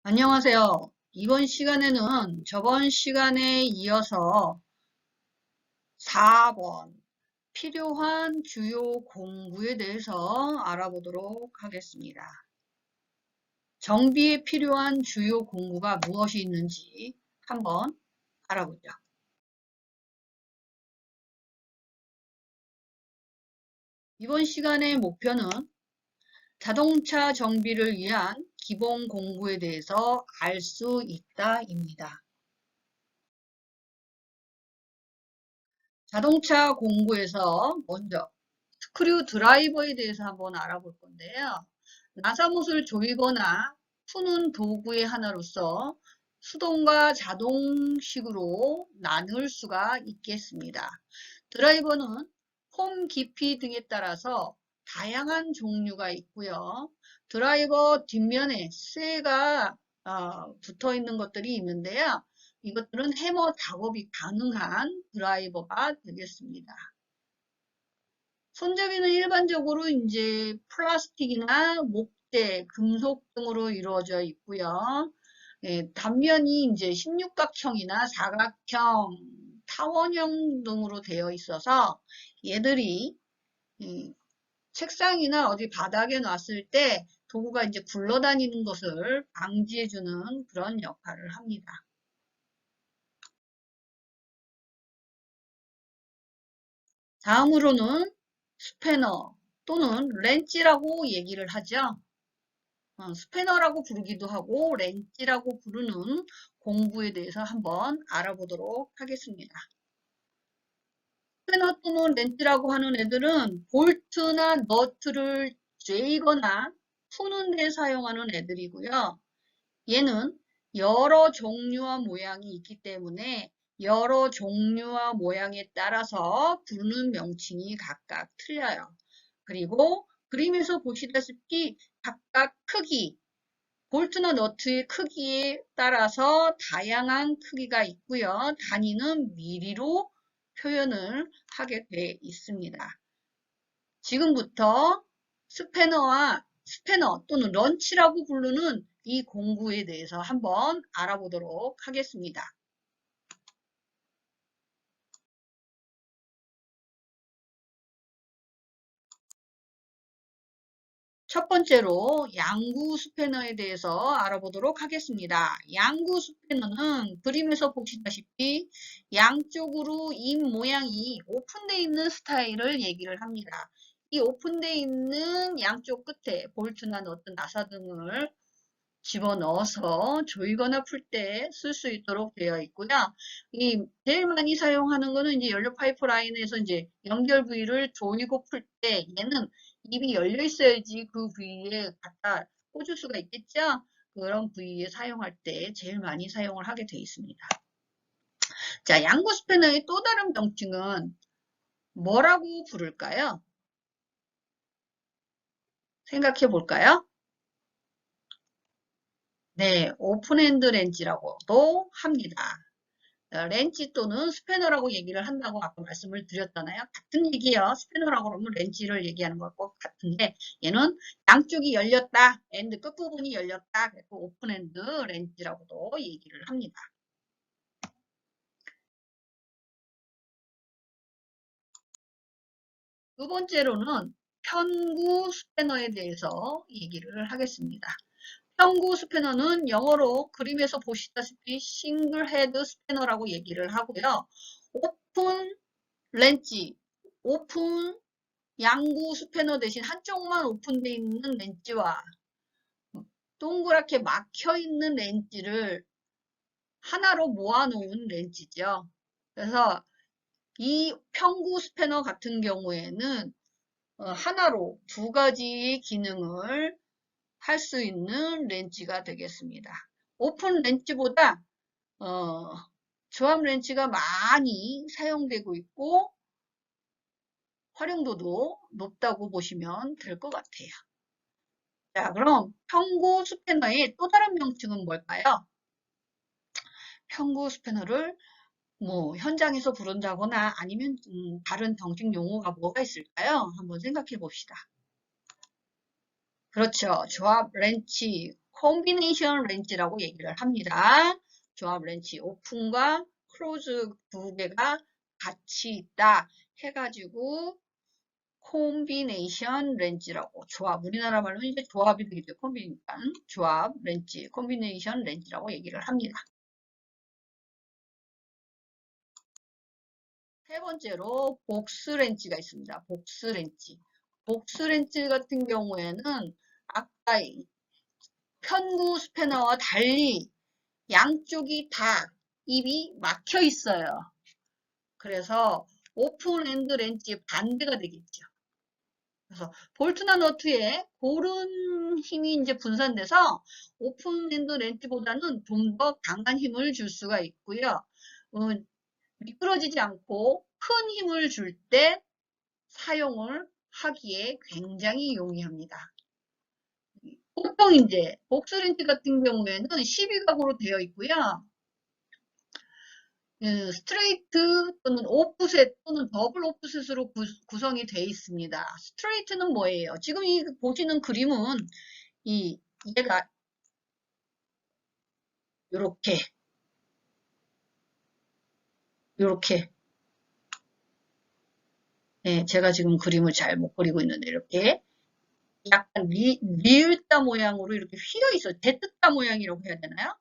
안녕하세요. 이번 시간에는 저번 시간에 이어서 4번 필요한 주요 공구에 대해서 알아보도록 하겠습니다. 정비에 필요한 주요 공구가 무엇이 있는지 한번 알아보죠. 이번 시간의 목표는 자동차 정비를 위한 기본 공구에 대해서 알 수 있다입니다. 자동차 공구에서 먼저 스크류 드라이버에 대해서 한번 알아볼 건데요. 나사못을 조이거나 푸는 도구의 하나로서 수동과 자동식으로 나눌 수가 있겠습니다. 드라이버는 홈 깊이 등에 따라서 다양한 종류가 있고요. 드라이버 뒷면에 쇠가 붙어 있는 것들이 있는데요. 이것들은 해머 작업이 가능한 드라이버가 되겠습니다. 손잡이는 일반적으로 이제 플라스틱이나 목재, 금속 등으로 이루어져 있고요. 예, 단면이 이제 16각형이나 사각형, 타원형 등으로 되어 있어서 얘들이 책상이나 어디 바닥에 놨을 때 도구가 이제 굴러다니는 것을 방지해주는 그런 역할을 합니다. 다음으로는 스패너 또는 렌치라고 얘기를 하죠. 스패너라고 부르기도 하고 렌치라고 부르는 공구에 대해서 한번 알아보도록 하겠습니다. 스패너 또는 렌치라고 하는 애들은 볼트나 너트를 쬐거나 푸는 데 사용하는 애들이고요. 얘는 여러 종류와 모양이 있기 때문에 여러 종류와 모양에 따라서 부르는 명칭이 각각 틀려요. 그리고 그림에서 보시다시피 각각 크기, 볼트나 너트의 크기에 따라서 다양한 크기가 있고요. 단위는 미리로 표현을 하게 돼 있습니다. 지금부터 스패너 또는 런치라고 부르는 이 공구에 대해서 한번 알아보도록 하겠습니다. 첫 번째로 양구 스패너에 대해서 알아보도록 하겠습니다. 양구 스패너는 그림에서 보시다시피 양쪽으로 입 모양이 오픈되어 있는 스타일을 얘기를 합니다. 이 오픈되어 있는 양쪽 끝에 볼트나 너트, 나사 등을 집어넣어서 조이거나 풀 때 쓸 수 있도록 되어 있고요. 이 제일 많이 사용하는 거는 이제 연료 파이프 라인에서 이제 연결 부위를 조이고 풀 때 얘는 입이 열려 있어야지 그 부위에 갖다 꽂을 수가 있겠죠. 그런 부위에 사용할 때 제일 많이 사용을 하게 되어 있습니다. 자, 양구 스패너의 또 다른 명칭은 뭐라고 부를까요? 생각해 볼까요? 네, 오픈핸드 렌치라고도 합니다. 렌치 또는 스패너라고 얘기를 한다고 아까 말씀을 드렸잖아요. 같은 얘기예요. 스패너라고 그러면 렌치를 얘기하는 것과 같은데 얘는 양쪽이 열렸다. 엔드 끝부분이 열렸다. 그래서 오픈핸드 렌치라고도 얘기를 합니다. 두 번째로는 편구 스패너에 대해서 얘기를 하겠습니다. 편구 스패너는 영어로 그림에서 보시다시피 싱글 헤드 스패너라고 얘기를 하고요. 오픈 렌치, 오픈 양구 스패너 대신 한쪽만 오픈되어 있는 렌치와 동그랗게 막혀 있는 렌치를 하나로 모아놓은 렌치죠. 그래서 이 편구 스패너 같은 경우에는 하나로 두 가지의 기능을 할 수 있는 렌치가 되겠습니다. 오픈 렌치보다 조합 렌치가 많이 사용되고 있고 활용도도 높다고 보시면 될 것 같아요. 자, 그럼 편구 스패너의 또 다른 명칭은 뭘까요? 편구 스패너를 뭐 현장에서 부른다거나 아니면 다른 정식 용어가 뭐가 있을까요? 한번 생각해 봅시다. 그렇죠. 조합 렌치 콤비네이션 렌치라고 얘기를 합니다. 조합 렌치 오픈과 클로즈 두 개가 같이 있다 해가지고 콤비네이션 렌치라고 조합, 우리나라 말로 이제 조합이 되겠죠. 콤비니까 조합 렌치, 콤비네이션 렌치라고 얘기를 합니다. 세 번째로 복스 렌치가 있습니다. 복스 렌치. 복스 렌치 같은 경우에는 아까 편구 스패너와 달리 양쪽이 다 입이 막혀 있어요. 그래서 오픈 엔드 렌치의 반대가 되겠죠. 그래서 볼트나 너트에 고른 힘이 이제 분산돼서 오픈 엔드 렌치보다는 좀 더 강한 힘을 줄 수가 있고요. 미끄러지지 않고 큰 힘을 줄 때 사용을 하기에 굉장히 용이합니다. 보통 이제 복스렌치 같은 경우에는 12각으로 되어 있고요. 스트레이트 또는 오프셋 또는 더블 오프셋으로 구성이 되어 있습니다. 스트레이트는 뭐예요? 지금 이 보시는 그림은 얘가 요렇게 네, 제가 지금 그림을 잘 못 그리고 있는데 이렇게 약간 리을자 모양으로 이렇게 휘어 있어요. Z자 모양이라고 해야 되나요?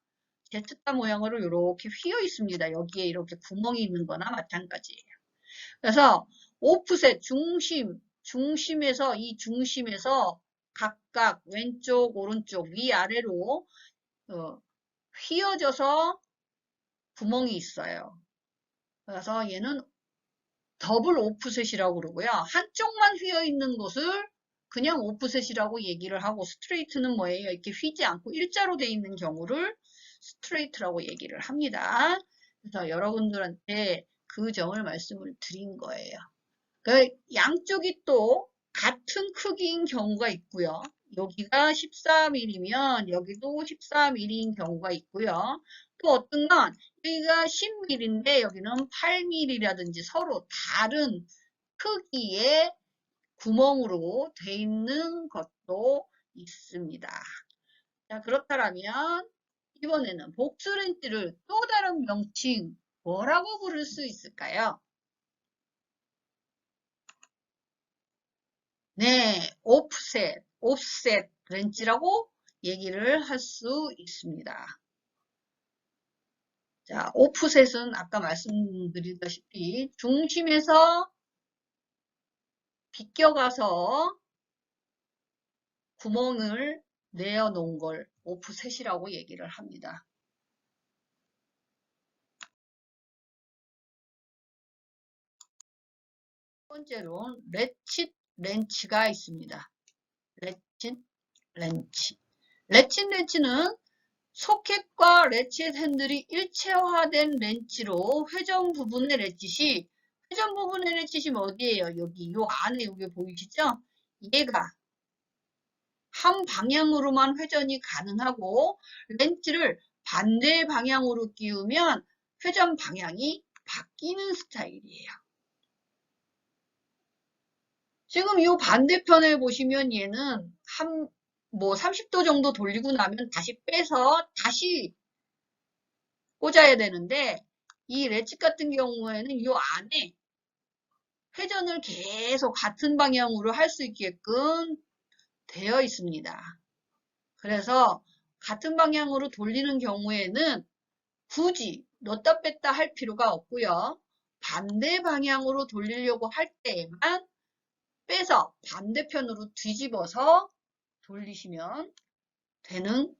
Z자 모양으로 이렇게 휘어 있습니다. 여기에 이렇게 구멍이 있는 거나 마찬가지예요. 그래서 오프셋 중심에서 이 중심에서 각각 왼쪽 오른쪽 위아래로 휘어져서 구멍이 있어요. 그래서 얘는 더블 오프셋이라고 그러고요. 한쪽만 휘어 있는 것을 그냥 오프셋이라고 얘기를 하고 스트레이트는 뭐예요? 이렇게 휘지 않고 일자로 돼 있는 경우를 스트레이트라고 얘기를 합니다. 그래서 여러분들한테 그 점을 말씀을 드린 거예요. 그 양쪽이 또 같은 크기인 경우가 있고요. 여기가 14mm면 여기도 14mm인 경우가 있고요. 또 어떤 건 여기가 10mm인데 여기는 8mm라든지 서로 다른 크기의 구멍으로 돼 있는 것도 있습니다. 자, 그렇다면 이번에는 복스렌치를 또 다른 명칭 뭐라고 부를 수 있을까요? 네, 옵셋 렌치라고 얘기를 할 수 있습니다. 자, 오프셋은 아까 말씀드리다시피 중심에서 비껴가서 구멍을 내어 놓은 걸 오프셋이라고 얘기를 합니다. 첫 번째로 레칫 렌치가 있습니다. 레칫 렌치. 레칫 렌치는 소켓과 레칫 핸들이 일체화된 렌치로 회전 부분의 레칫이 어디예요? 여기 요 안에 여기 보이시죠? 얘가 한 방향으로만 회전이 가능하고 렌치를 반대 방향으로 끼우면 회전 방향이 바뀌는 스타일이에요. 지금 이 반대편에 보시면 얘는 30도 정도 돌리고 나면 다시 빼서 다시 꽂아야 되는데 이 레칫 같은 경우에는 이 안에 회전을 계속 같은 방향으로 할 수 있게끔 되어 있습니다. 그래서 같은 방향으로 돌리는 경우에는 굳이 넣었다 뺐다 할 필요가 없고요. 반대 방향으로 돌리려고 할 때에만 빼서 반대편으로 뒤집어서 돌리시면 되는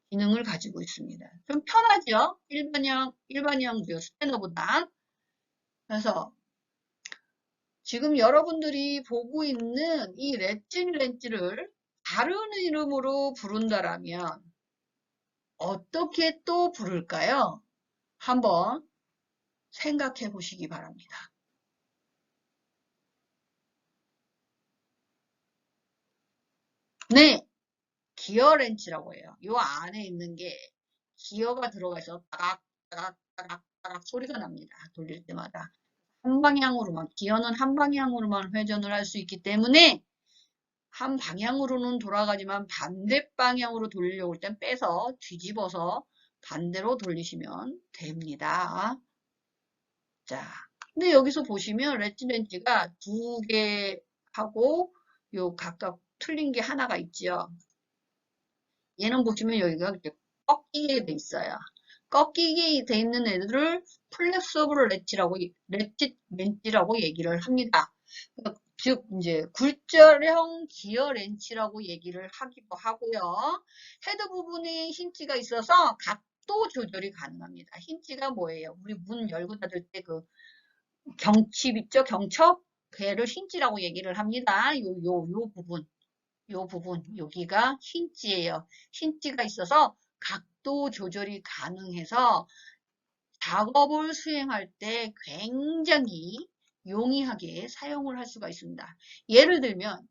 기능을 가지고 있습니다. 좀 편하죠? 일반형 스패너보다. 그래서 지금 여러분들이 보고 있는 이 레칫 렌치를 다른 이름으로 부른다라면 어떻게 또 부를까요? 한번 생각해 보시기 바랍니다. 네, 기어 렌치라고 해요. 이 안에 있는 게 기어가 들어가 있어 따각따각 소리가 납니다. 돌릴 때마다. 기어는 한 방향으로만 회전을 할 수 있기 때문에 한 방향으로는 돌아가지만 반대 방향으로 돌리려고 할 땐 빼서 뒤집어서 반대로 돌리시면 됩니다. 자, 근데 여기서 보시면 렛지렌치가 두 개 하고 요 각각 틀린 게 하나가 있지요. 얘는 보시면 여기가 이렇게 꺾이게 돼 있어요. 꺾이게 돼 있는 애들을 플렉서블 렌치라고 얘기를 합니다. 즉 이제 굴절형 기어 렌치라고 얘기를 하기도 하고요. 헤드 부분에 힌지가 있어서 각도 조절이 가능합니다. 힌지가 뭐예요? 우리 문 열고 닫을 때 그 경칩 있죠? 경첩? 걔를 힌지라고 얘기를 합니다. 요 부분. 요 부분, 여기가 힌지예요. 힌지가 있어서 각도 조절이 가능해서 작업을 수행할 때 굉장히 용이하게 사용을 할 수가 있습니다. 예를 들면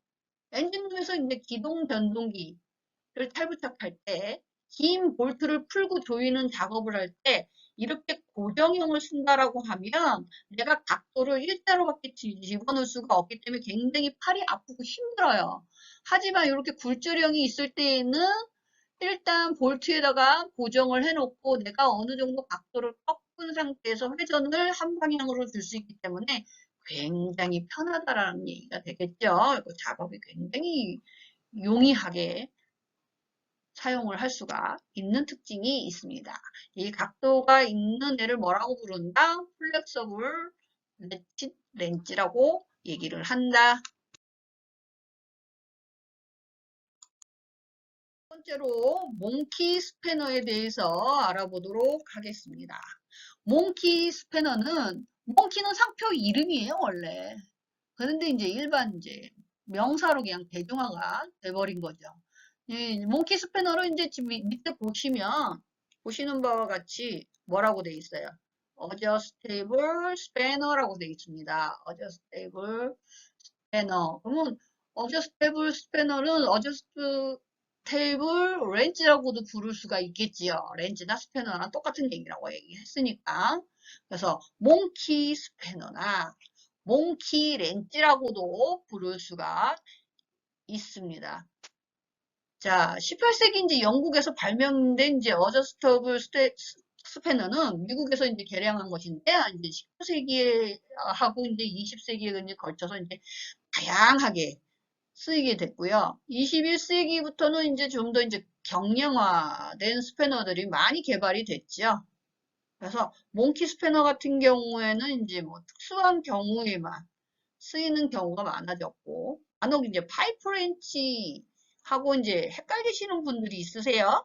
엔진룸에서 이제 기동 변동기를 탈부착할 때 긴 볼트를 풀고 조이는 작업을 할 때 이렇게 고정형을 쓴다라고 하면 내가 각도를 일자로밖에 집어넣을 수가 없기 때문에 굉장히 팔이 아프고 힘들어요. 하지만 이렇게 굴절형이 있을 때에는 일단 볼트에다가 고정을 해놓고 내가 어느 정도 각도를 꺾은 상태에서 회전을 한 방향으로 줄 수 있기 때문에 굉장히 편하다라는 얘기가 되겠죠. 작업이 굉장히 용이하게 사용을 할 수가 있는 특징이 있습니다. 이 각도가 있는 애를 뭐라고 부른다? 플렉서블 렌치라고 얘기를 한다. 첫 번째로 몽키 스패너에 대해서 알아보도록 하겠습니다. 몽키 스패너는 몽키는 상표 이름이에요, 원래. 그런데 이제 일반 이제 명사로 그냥 대중화가 돼버린 거죠. 이 몽키 스패너를 이제 지금 밑에 보시는 바와 같이 뭐라고 돼 있어요? adjustable spanner라고 돼 있습니다. adjustable spanner. 그러면 adjustable spanner는 adjustable wrench라고도 부를 수가 있겠지요. 렌치나 스패너랑 똑같은 얘기라고 얘기했으니까. 그래서 몽키 스패너나 몽키 렌치라고도 부를 수가 있습니다. 자, 18세기 이제 영국에서 발명된 이제 어저스터블 스패너는 미국에서 이제 개량한 것인데 이제 19세기에 하고 이제 20세기에 이제 걸쳐서 이제 다양하게 쓰이게 됐고요. 21세기부터는 이제 좀 더 이제 경량화된 스패너들이 많이 개발이 됐죠. 그래서 몽키 스패너 같은 경우에는 이제 뭐 특수한 경우에만 쓰이는 경우가 많아졌고, 간혹 이제 파이프 렌치 하고 이제 헷갈리시는 분들이 있으세요.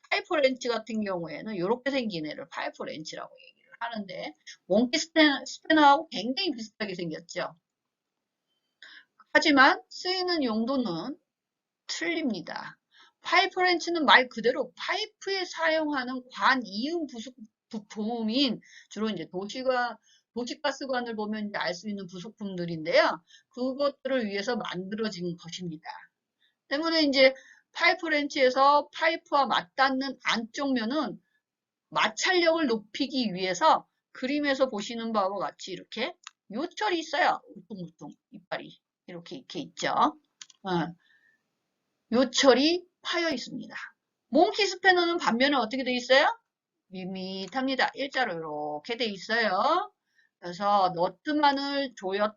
파이프 렌치 같은 경우에는 이렇게 생긴 애를 파이프 렌치라고 얘기를 하는데, 몽키 스패너하고 굉장히 비슷하게 생겼죠. 하지만 쓰이는 용도는 틀립니다. 파이프 렌치는 말 그대로 파이프에 사용하는 관 이음 부품인 주로 이제 도시가스관을 보면 알 수 있는 부속품들인데요. 그것들을 위해서 만들어진 것입니다. 때문에 이제 파이프 렌치에서 파이프와 맞닿는 안쪽 면은 마찰력을 높이기 위해서 그림에서 보시는 바와 같이 이렇게 요철이 있어요. 울퉁불퉁 이빨이 이렇게 있죠. 요철이 파여 있습니다. 몽키 스패너는 반면에 어떻게 되어 있어요? 밋밋합니다. 일자로 이렇게 되어 있어요. 그래서 너트만을 조였다,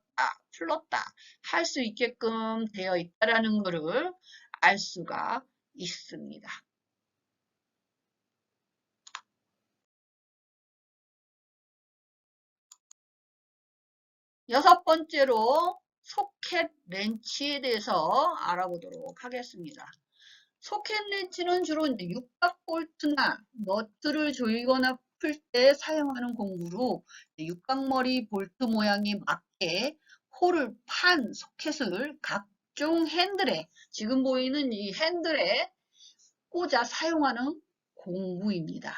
풀렀다 할 수 있게끔 되어 있다라는 것을 알 수가 있습니다. 여섯 번째로 소켓 렌치에 대해서 알아보도록 하겠습니다. 소켓 렌치는 주로 이제 육각 볼트나 너트를 조이거나 풀 때 사용하는 공구로 육각머리 볼트 모양에 맞게 홀을 판 소켓을 각종 핸들에 지금 보이는 이 핸들에 꽂아 사용하는 공구입니다.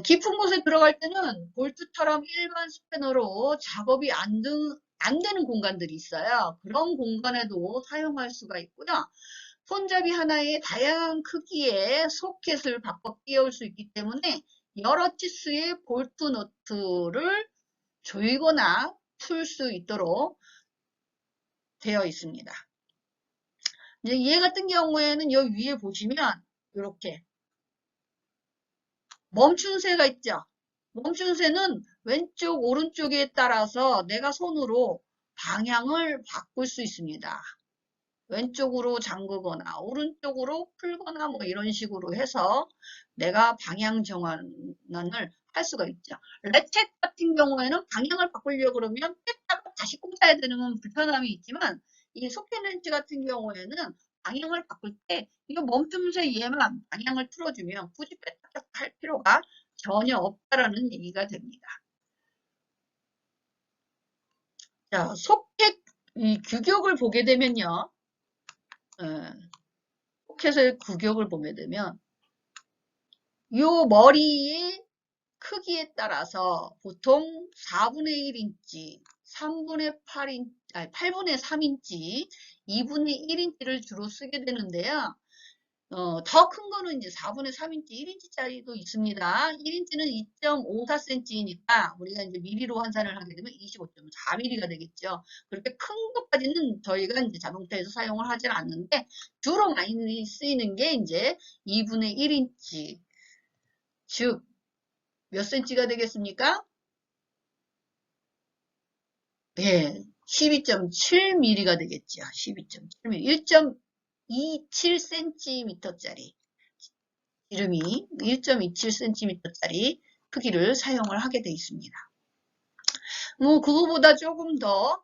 깊은 곳에 들어갈 때는 볼트처럼 일반 스패너로 작업이 안 되는 공간들이 있어요. 그런 공간에도 사용할 수가 있고요. 손잡이 하나에 다양한 크기의 소켓을 바꿔 끼울 수 있기 때문에 여러 치수의 볼트 너트를 조이거나 풀 수 있도록 되어 있습니다. 이제 얘 같은 경우에는 여기 위에 보시면 이렇게 멈춘새가 있죠. 멈춘새는 왼쪽 오른쪽에 따라서 내가 손으로 방향을 바꿀 수 있습니다. 왼쪽으로 잠그거나 오른쪽으로 풀거나 뭐 이런 식으로 해서 내가 방향 전환을 할 수가 있죠. 레책 같은 경우에는 방향을 바꾸려고 그러면 뺐다가 다시 꽂아야 되는 불편함이 있지만 이 소켓렌치 같은 경우에는 방향을 바꿀 때 이거 멈춤새 얘만 방향을 틀어주면 굳이 뺐다가 할 필요가 전혀 없다라는 얘기가 됩니다. 자, 소켓 이 규격을 보게 되면요. 소켓의 규격을 보게 되면 요 머리의 크기에 따라서 보통 4분의 1인치, 3분의 8인치, 아니 8분의 3인치, 2분의 1인치를 주로 쓰게 되는데요. 더 큰 거는 이제 4분의 3인치, 1인치짜리도 있습니다. 1인치는 2.54cm니까 우리가 이제 미리로 환산을 하게 되면 25.4mm가 되겠죠. 그렇게 큰 것까지는 저희가 이제 자동차에서 사용을 하진 않는데 주로 많이 쓰이는 게 이제 2분의 1인치, 즉 몇 cm가 되겠습니까? 네, 12.7mm가 되겠죠. 12.7mm, 1.27cm짜리 이름이 1.27cm짜리 크기를 사용을 하게 되어 있습니다. 뭐 그거보다 조금 더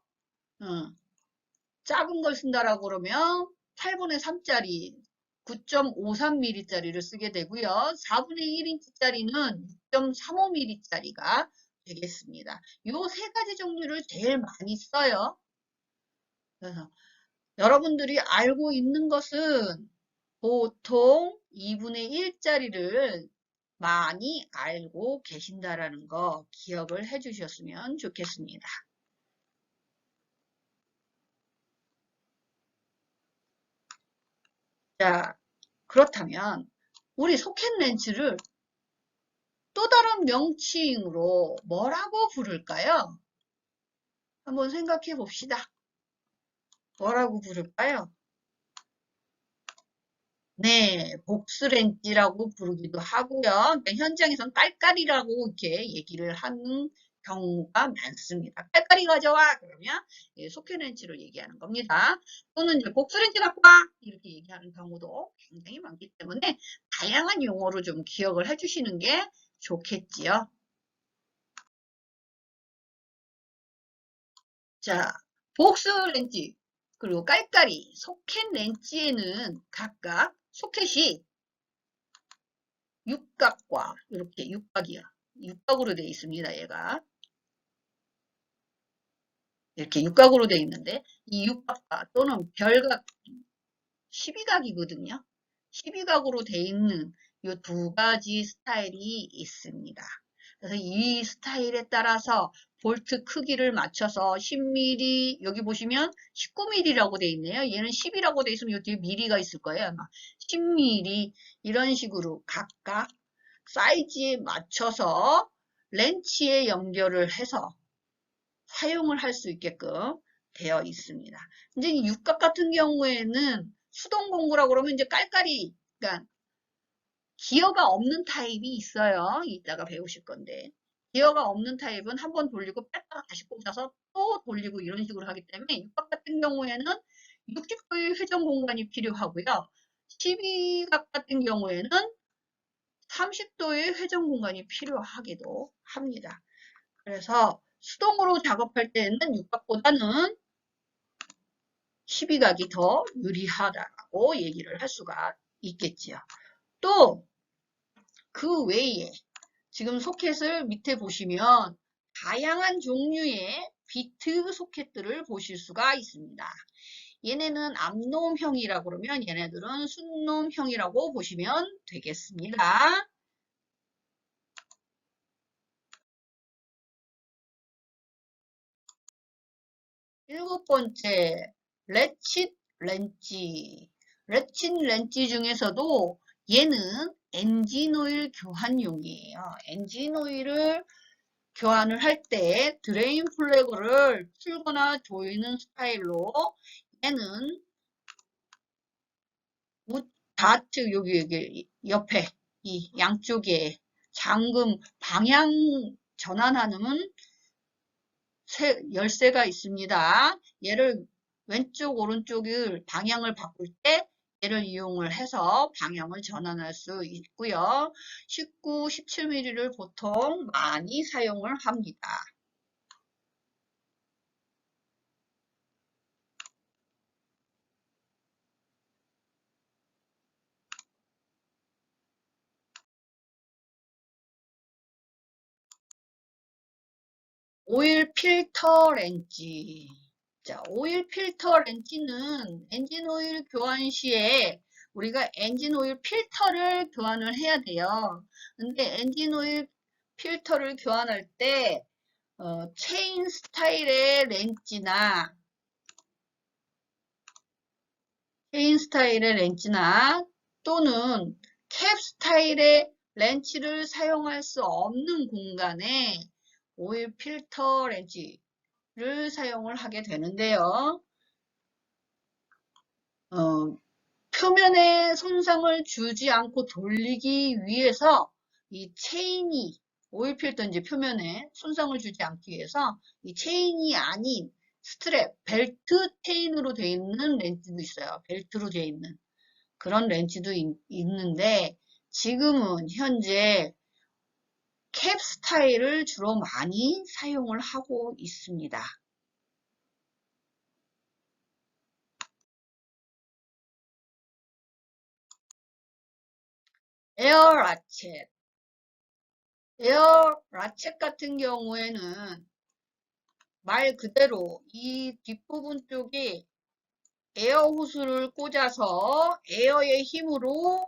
작은 걸 쓴다라고 그러면 8분의 3짜리 9.53mm짜리를 쓰게 되고요. 4분의 1인치짜리는 6.35mm짜리가 되겠습니다. 요 세 가지 종류를 제일 많이 써요. 그래서 여러분들이 알고 있는 것은 보통 2분의 1짜리를 많이 알고 계신다라는 거 기억을 해 주셨으면 좋겠습니다. 자, 그렇다면 우리 소켓 렌치를 또 다른 명칭으로 뭐라고 부를까요? 한번 생각해 봅시다. 뭐라고 부를까요? 네, 복스렌치라고 부르기도 하고요. 그러니까 현장에선 깔깔이라고 이렇게 얘기를 하는 경우가 많습니다. 깔깔이 가져와! 그러면 소켓렌치를 얘기하는 겁니다. 또는 이제 복스렌치 갖고 와! 이렇게 얘기하는 경우도 굉장히 많기 때문에 다양한 용어로 좀 기억을 해주시는 게 좋겠지요. 자, 복스렌치 그리고 깔깔이, 소켓렌치에는 각각 소켓이 육각과 이렇게 육각이야. 육각으로 되어 있습니다. 얘가 이렇게 육각으로 되어 있는데 이 육각과 또는 별각 12각이거든요. 12각으로 되어 있는 이 두 가지 스타일이 있습니다. 그래서 이 스타일에 따라서 볼트 크기를 맞춰서 10mm 여기 보시면 19mm라고 되어 있네요. 얘는 10이라고 되어 있으면 이 뒤에 mm가 있을 거예요. 아마 10mm 이런 식으로 각각 사이즈에 맞춰서 렌치에 연결을 해서 사용을 할 수 있게끔 되어 있습니다. 이제 이 육각 같은 경우에는 수동 공구라고 그러면 이제 깔깔이, 그러니까 기어가 없는 타입이 있어요. 이따가 배우실 건데. 기어가 없는 타입은 한번 돌리고 뺐다가 다시 꽂아서 또 돌리고 이런 식으로 하기 때문에 육각 같은 경우에는 60도의 회전 공간이 필요하고요. 12각 같은 경우에는 30도의 회전 공간이 필요하기도 합니다. 그래서 수동으로 작업할 때는 육각보다는 12각이 더 유리하다고 얘기를 할 수가 있겠지요. 또 그 외에 지금 소켓을 밑에 보시면 다양한 종류의 비트 소켓들을 보실 수가 있습니다. 얘네는 암놈형이라고 그러면 얘네들은 순놈형이라고 보시면 되겠습니다. 일곱 번째, 레칫 렌치. 레칫 렌치 중에서도 얘는 엔진 오일 교환용이에요. 엔진 오일을 교환을 할 때 드레인 플래그를 풀거나 조이는 스타일로 얘는 다트 여기 옆에 이 양쪽에 잠금 방향 전환하는 열쇠가 있습니다. 얘를 왼쪽 오른쪽을 방향을 바꿀 때 얘를 이용을 해서 방향을 전환할 수 있고요. 19, 17mm를 보통 많이 사용을 합니다. 오일 필터 렌치. 자, 오일 필터 렌치는 엔진 오일 교환 시에 우리가 엔진 오일 필터를 교환을 해야 돼요. 근데 엔진 오일 필터를 교환할 때 체인 스타일의 렌치나 또는 캡 스타일의 렌치를 사용할 수 없는 공간에 오일 필터 렌치를 사용을 하게 되는데요. 표면에 손상을 주지 않고 돌리기 위해서 이 체인이 오일 필터 이제 표면에 손상을 주지 않기 위해서 이 체인이 아닌 스트랩, 벨트 체인으로 되어 있는 렌치도 있어요. 벨트로 되어 있는 그런 렌치도 있는데 지금은 현재 캡 스타일을 주로 많이 사용을 하고 있습니다. 에어 라쳇. 에어 라쳇 같은 경우에는 말 그대로 이 뒷부분 쪽에 에어 호스를 꽂아서 에어의 힘으로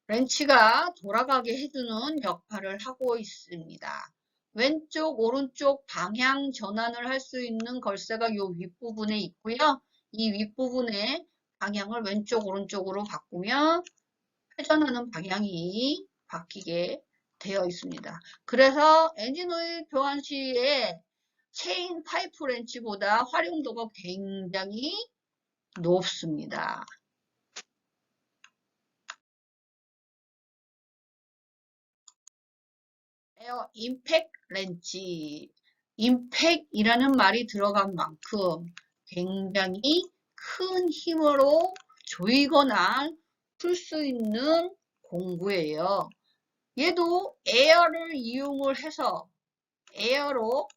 렌치가 돌아가게 해주는 역할을 하고 있습니다. 왼쪽, 오른쪽 방향 전환을 할 수 있는 걸쇠가 이 윗부분에 있고요. 이 윗부분에 방향을 왼쪽, 오른쪽으로 바꾸면 회전하는 방향이 바뀌게 되어 있습니다. 그래서 엔진오일 교환 시에 체인 파이프 렌치보다 활용도가 굉장히 높습니다. 에어 임팩 렌치. 임팩이라는 말이 들어간 만큼 굉장히 큰 힘으로 조이거나 풀 수 있는 공구예요. 얘도 에어를 이용을 해서 에어로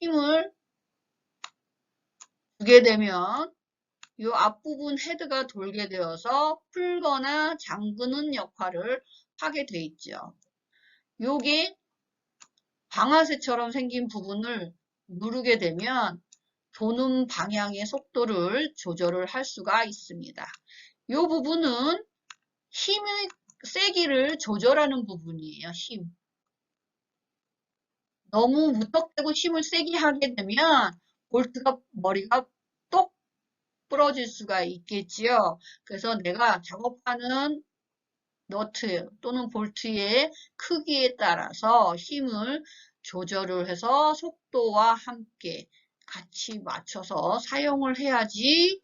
힘을 주게 되면 이 앞부분 헤드가 돌게 되어서 풀거나 잠그는 역할을 하게 돼 있죠. 요게 방아쇠처럼 생긴 부분을 누르게 되면 도는 방향의 속도를 조절을 할 수가 있습니다. 이 부분은 힘의 세기를 조절하는 부분이에요. 힘. 너무 무턱대고 힘을 세게 하게 되면 볼트가 머리가 똑 부러질 수가 있겠지요. 그래서 내가 작업하는 너트 또는 볼트의 크기에 따라서 힘을 조절을 해서 속도와 함께 같이 맞춰서 사용을 해야지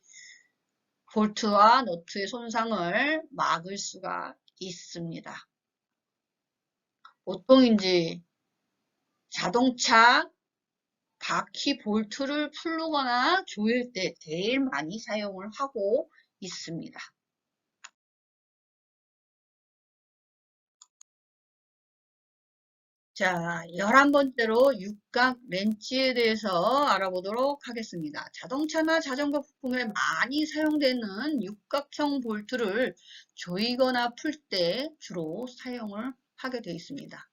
볼트와 너트의 손상을 막을 수가 있습니다. 보통 이제 자동차 바퀴 볼트를 풀거나 조일 때 제일 많이 사용을 하고 있습니다. 자, 11번째로 육각 렌치에 대해서 알아보도록 하겠습니다. 자동차나 자전거 부품에 많이 사용되는 육각형 볼트를 조이거나 풀 때 주로 사용을 하게 되어 있습니다.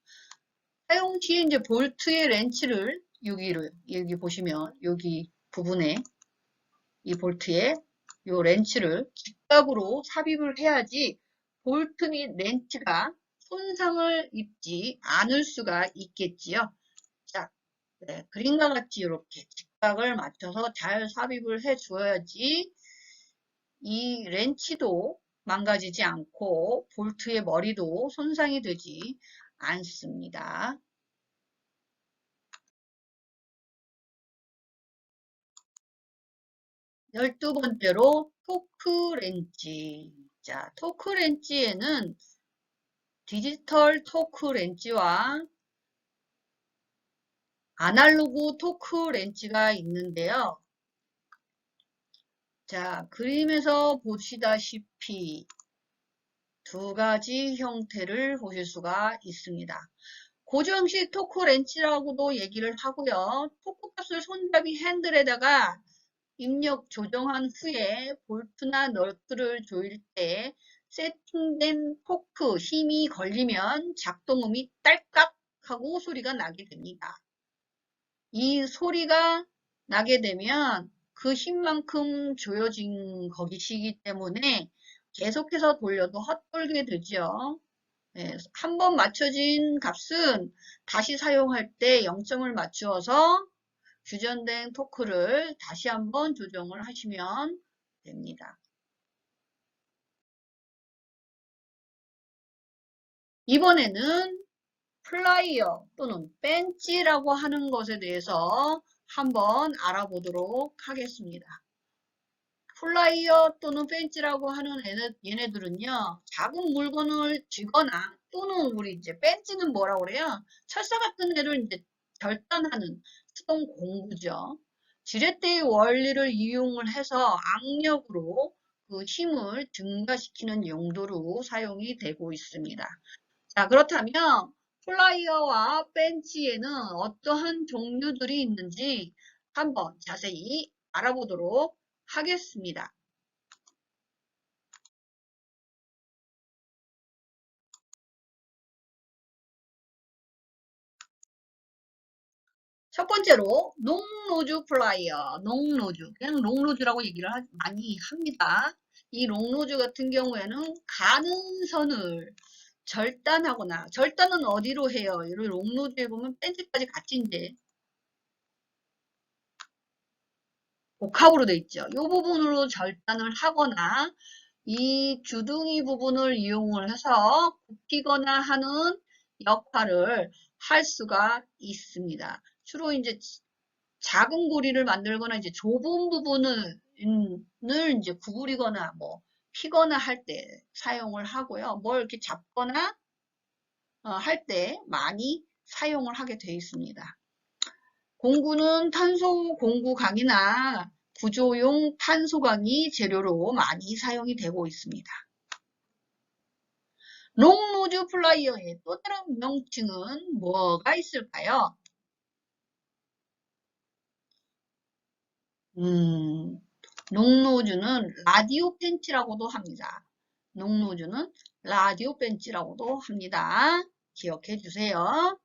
사용 시에 이제 볼트의 렌치를 여기 보시면 여기 부분에 이 볼트에 이 렌치를 직각으로 삽입을 해야지 볼트 및 렌치가 손상을 입지 않을 수가 있겠지요. 자, 네, 그림과 같이 이렇게 직각을 맞춰서 잘 삽입을 해 주어야지 이 렌치도 망가지지 않고 볼트의 머리도 손상이 되지 않습니다. 12번째로 토크 렌치. 자, 토크 렌치에는 디지털 토크 렌치와 아날로그 토크 렌치가 있는데요. 자, 그림에서 보시다시피 두 가지 형태를 보실 수가 있습니다. 고정식 토크 렌치라고도 얘기를 하고요. 토크 값을 손잡이 핸들에다가 입력 조정한 후에 볼트나 너트를 조일 때 세팅된 토크 힘이 걸리면 작동음이 딸깍 하고 소리가 나게 됩니다. 이 소리가 나게 되면 그 힘만큼 조여진 것이기 때문에 계속해서 돌려도 헛돌게 되죠. 네, 한번 맞춰진 값은 다시 사용할 때 0점을 맞추어서 규정된 토크를 다시 한번 조정을 하시면 됩니다. 이번에는 플라이어 또는 벤치라고 하는 것에 대해서 한번 알아보도록 하겠습니다. 플라이어 또는 벤치라고 하는 얘네들은요, 작은 물건을 쥐거나 또는 우리 이제 벤치는 뭐라고 그래요? 철사 같은 애를 이제 절단하는 수동 공구죠. 지렛대의 원리를 이용을 해서 악력으로 그 힘을 증가시키는 용도로 사용이 되고 있습니다. 자, 그렇다면 플라이어와 벤치에는 어떠한 종류들이 있는지 한번 자세히 알아보도록 하겠습니다. 첫 번째로 롱노즈 플라이어, 롱노즈, 그냥 롱노즈라고 얘기를 많이 합니다. 이 롱노즈 같은 경우에는 가는 선을 절단하거나, 절단은 어디로 해요? 이 롱노즈에 보면 벤치까지 같이 이제 복합으로 돼 있죠. 이 부분으로 절단을 하거나 이 주둥이 부분을 이용을 해서 굽히거나 하는 역할을 할 수가 있습니다. 주로 이제 작은 고리를 만들거나 이제 좁은 부분을 이제 구부리거나 뭐 피거나 할 때 사용을 하고요. 뭘 이렇게 잡거나 할 때 많이 사용을 하게 되어 있습니다. 공구는 탄소 공구강이나 구조용 탄소강이 재료로 많이 사용이 되고 있습니다. 롱노즈 플라이어의 또 다른 명칭은 뭐가 있을까요? 롱노즈는 라디오 벤치라고도 합니다. 롱노즈는 라디오 벤치라고도 합니다. 기억해 주세요.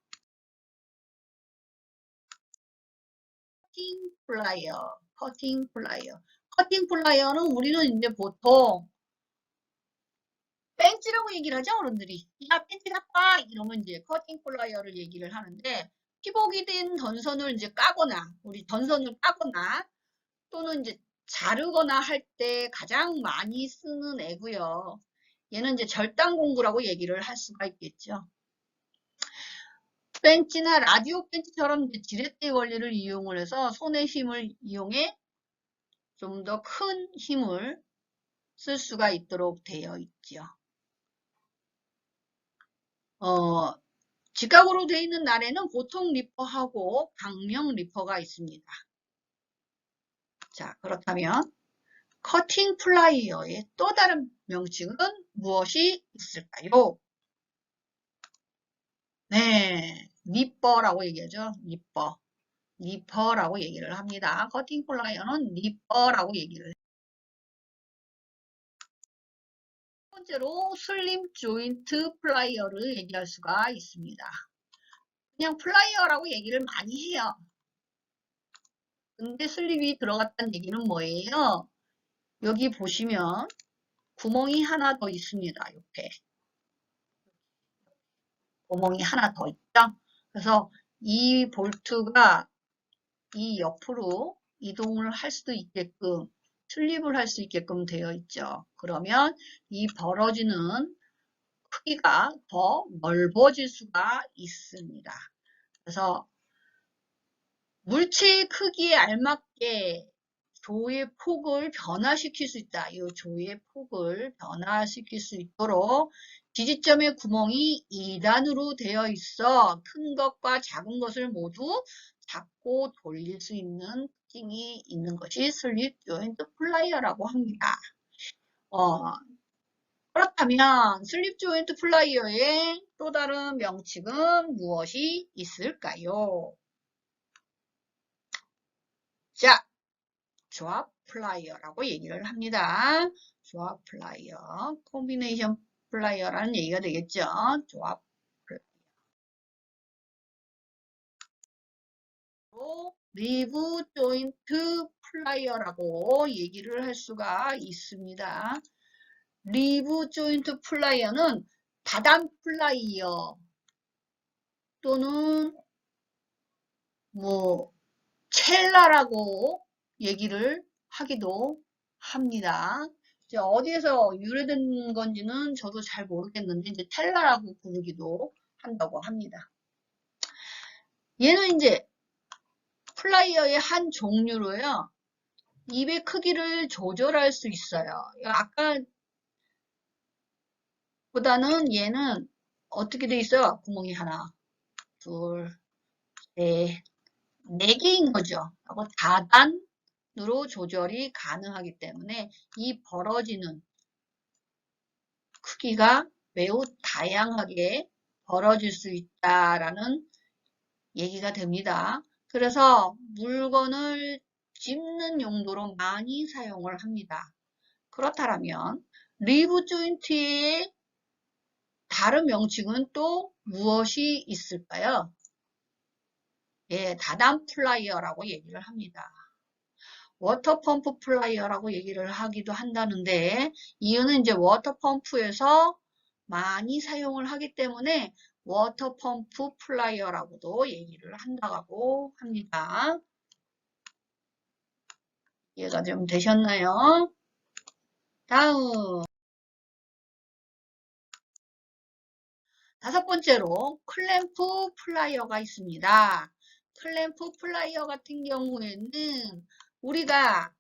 커팅 플라이어, 커팅 플라이어. 커팅 플라이어는 우리는 이제 보통 벤치라고 얘기를 하죠, 어른들이. 야, 벤치 같다! 이러면 이제 커팅 플라이어를 얘기를 하는데, 피복이 된 전선을 이제 까거나, 우리 전선을 까거나, 또는 이제 자르거나 할 때 가장 많이 쓰는 애고요. 얘는 이제 절단 공구라고 얘기를 할 수가 있겠죠. 벤치나 라디오 벤치처럼 지렛대 원리를 이용을 해서 손의 힘을 이용해 좀 더 큰 힘을 쓸 수가 있도록 되어 있죠. 직각으로 되어 있는 날에는 보통 리퍼하고 강명 리퍼가 있습니다. 자, 그렇다면 커팅 플라이어의 또 다른 명칭은 무엇이 있을까요? 네, 니퍼라고 얘기하죠. 니퍼. 니퍼라고 얘기를 합니다. 커팅 플라이어는 니퍼라고 얘기를 해요. 첫 번째로 슬림 조인트 플라이어를 얘기할 수가 있습니다. 그냥 플라이어라고 얘기를 많이 해요. 근데 슬립이 들어갔다는 얘기는 뭐예요? 여기 보시면 구멍이 하나 더 있습니다. 옆에. 구멍이 하나 더 있죠? 그래서 이 볼트가 이 옆으로 이동을 할 수도 있게끔 슬립을 할 수 있게끔 되어 있죠. 그러면 이 벌어지는 크기가 더 넓어질 수가 있습니다. 그래서 물체의 크기에 알맞게 조의 폭을 변화시킬 수 있다. 이 조의 폭을 변화시킬 수 있도록 지지점의 구멍이 2단으로 되어 있어 큰 것과 작은 것을 모두 잡고 돌릴 수 있는 특징이 있는 것이 슬립 조인트 플라이어라고 합니다. 그렇다면 슬립 조인트 플라이어의 또 다른 명칭은 무엇이 있을까요? 자, 조합 플라이어라고 얘기를 합니다. 조합 플라이어, 콤비네이션 플라이어라는 얘기가 되겠죠. 조합 플라이어. 리브 조인트 플라이어라고 얘기를 할 수가 있습니다. 리브 조인트 플라이어는 다단 플라이어 또는 뭐 첼라라고 얘기를 하기도 합니다. 이제 어디에서 유래된 건지는 저도 잘 모르겠는데 이제 텔라라고 부르기도 한다고 합니다. 얘는 이제 플라이어의 한 종류로요. 입의 크기를 조절할 수 있어요. 아까보다는 얘는 어떻게 돼 있어요? 구멍이 하나, 둘, 셋, 4개인 거죠. 하고 다단으로 조절이 가능하기 때문에 이 벌어지는 크기가 매우 다양하게 벌어질 수 있다라는 얘기가 됩니다. 그래서 물건을 찝는 용도로 많이 사용을 합니다. 그렇다면 리브 조인트의 다른 명칭은 또 무엇이 있을까요? 예, 다단 플라이어라고 얘기를 합니다. 워터펌프 플라이어라고 얘기를 하기도 한다는데 이유는 이제 워터펌프에서 많이 사용을 하기 때문에 워터펌프 플라이어라고도 얘기를 한다고 합니다. 이해가 좀 되셨나요? 다음 5번째로 클램프 플라이어가 있습니다. 클램프 플라이어 같은 경우에는 우리가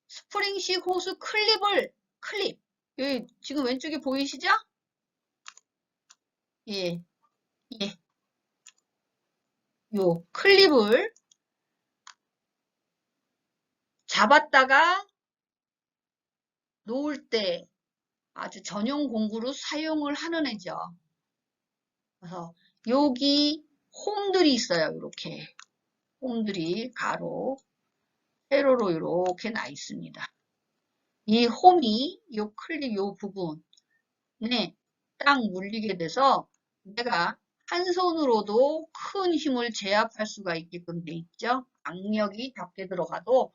스프링식 호스 클립 여기 지금 왼쪽에 보이시죠? 예, 예. 요 클립을 잡았다가 놓을 때 아주 전용 공구로 사용을 하는 애죠. 그래서 여기 홈들이 있어요. 이렇게 홈들이 가로, 세로로 이렇게 나 있습니다. 이 홈이 요 클립 요 부분에 딱 물리게 돼서 내가 한 손으로도 큰 힘을 제압할 수가 있게끔 돼 있죠. 악력이 작게 들어가도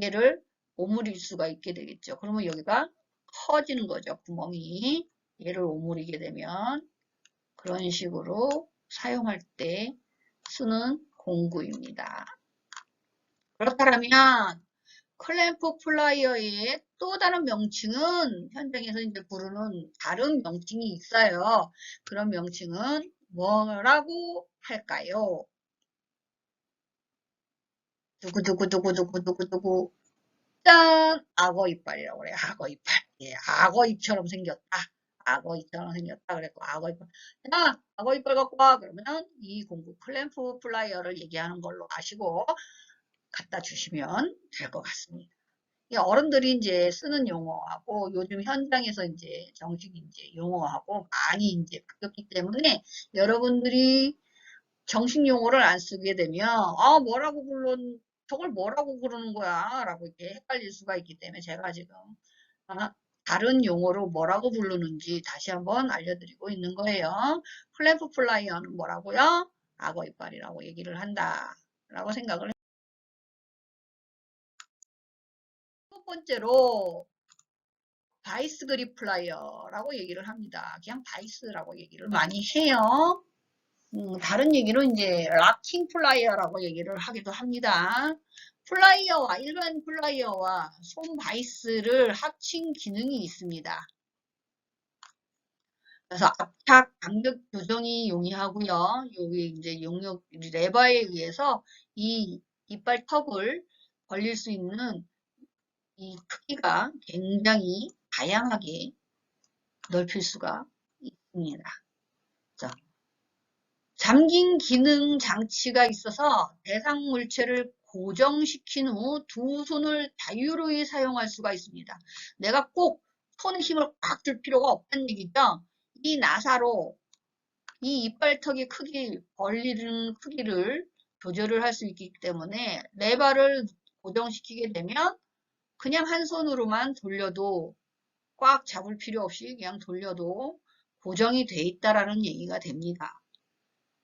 얘를 오므릴 수가 있게 되겠죠. 그러면 여기가 커지는 거죠. 구멍이. 얘를 오므리게 되면 그런 식으로 사용할 때 쓰는 공구입니다. 그렇다면 클램프 플라이어의 또 다른 명칭은 현장에서 이제 부르는 다른 명칭이 있어요. 그런 명칭은 뭐라고 할까요? 두구두구두구두구두구두구 짠! 악어 이빨이라고 그래요. 악어 이빨. 예, 악어 입처럼 생겼다. 악어 입처럼 생겼다. 그랬고 악어 이빨. 야, 악어 이빨 갖고 와. 그러면 이 공구 클램프 플라이어를 얘기하는 걸로 아시고 갖다 주시면 될 것 같습니다. 어른들이 이제 쓰는 용어하고 요즘 현장에서 이제 정식 이제 용어하고 많이 이제 바뀌었기 때문에 여러분들이 정식 용어를 안 쓰게 되면 저걸 뭐라고 부르는 거야 라고 이렇게 헷갈릴 수가 있기 때문에 제가 지금 다른 용어로 뭐라고 부르는지 다시 한번 알려드리고 있는 거예요. 클램프 플라이어는 뭐라고요? 악어 이빨이라고 얘기를 한다 라고 생각을 해요. 첫 번째로 바이스 그립 플라이어라고 얘기를 합니다. 그냥 바이스라고 얘기를 많이 해요. 다른 얘기로 이제 락킹 플라이어라고 얘기를 하기도 합니다. 플라이어와 일반 플라이어와 솜 바이스를 합친 기능이 있습니다. 그래서 압착 간격 조정이 용이하고요. 여기 이제 용역 레버에 의해서 이 이빨 턱을 벌릴 수 있는 이 크기가 굉장히 다양하게 넓힐 수가 있습니다. 자, 잠긴 기능 장치가 있어서 대상 물체를 고정시킨 후 두 손을 자유로이 사용할 수가 있습니다. 내가 꼭 손에 힘을 꽉 줄 필요가 없다는 얘기죠. 이 나사로 이 이빨턱의 크기, 벌리는 크기를 조절을 할 수 있기 때문에 레버를 고정시키게 되면 그냥 한 손으로만 돌려도 꽉 잡을 필요 없이 그냥 돌려도 고정이 돼 있다라는 얘기가 됩니다.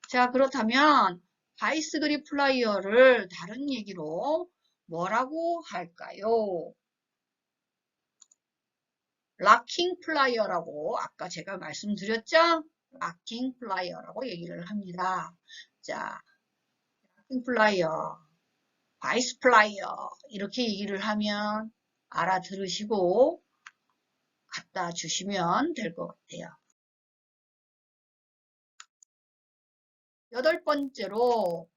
자, 그렇다면 바이스 그립 플라이어를 다른 얘기로 뭐라고 할까요? 락킹 플라이어라고 아까 제가 말씀드렸죠? 락킹 플라이어라고 얘기를 합니다. 자, 락킹 플라이어, 바이스 플라이어 이렇게 얘기를 하면 알아들으시고 갖다 주시면 될 것 같아요. 여덟 번째로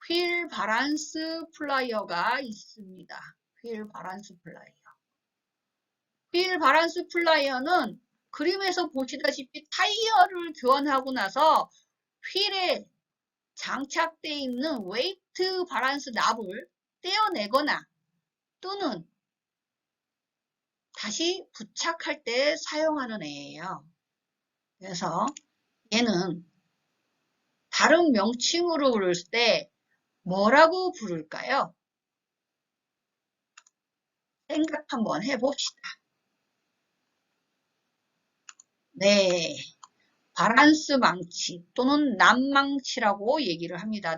휠 바란스 플라이어가 있습니다. 휠 바란스 플라이어. 휠 바란스 플라이어는 그림에서 보시다시피 타이어를 교환하고 나서 휠에 장착되어 있는 웨이트 바란스 납을 떼어내거나 또는 다시 부착할 때 사용하는 애예요. 그래서 얘는 다른 명칭으로 부를 때 뭐라고 부를까요? 생각 한번 해봅시다. 네, 바란스 망치 또는 납망치라고 얘기를 합니다.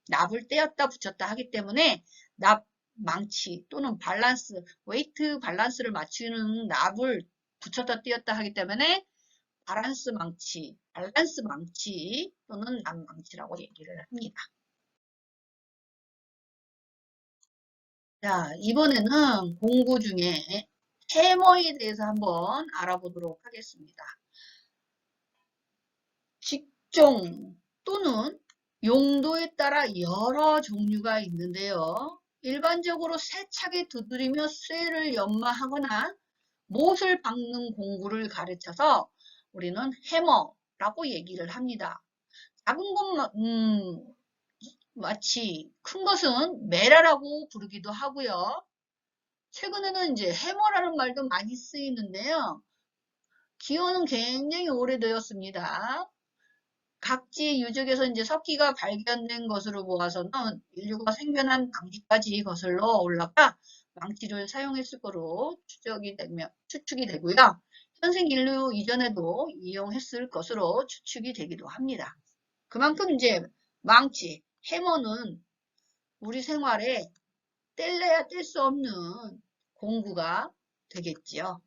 납을 떼었다 붙였다 하기 때문에 납 망치 또는 밸런스, 웨이트 밸런스를 맞추는 납을 붙였다 떼었다 하기 때문에 밸런스 망치 또는 납망치라고 얘기를 합니다. 자, 이번에는 공부 중에 해머에 대해서 한번 알아보도록 하겠습니다. 직종 또는 용도에 따라 여러 종류가 있는데요. 일반적으로 세차게 두드리며 쇠를 연마하거나 못을 박는 공구를 가르쳐서 우리는 해머라고 얘기를 합니다. 작은 것만, 마치 큰 것은 메라라고 부르기도 하고요. 최근에는 이제 해머라는 말도 많이 쓰이는데요. 기원은 굉장히 오래되었습니다. 각지 유적에서 이제 석기가 발견된 것으로 보아서는 인류가 생겨난 당시까지 거슬러 올라가 망치를 사용했을 거로 추측이 되고요. 현생 인류 이전에도 이용했을 것으로 추측이 되기도 합니다. 그만큼 이제 망치, 해머는 우리 생활에 뗄래야 뗄 수 없는 공구가 되겠지요.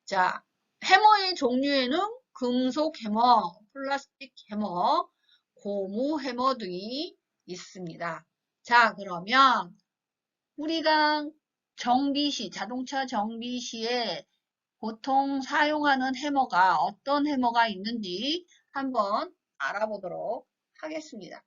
자, 해머의 종류에는 금속 해머, 플라스틱 해머, 고무 해머 등이 있습니다. 자, 그러면 우리가 자동차 정비 시에 보통 사용하는 해머가 어떤 해머가 있는지 한번 알아보도록 하겠습니다.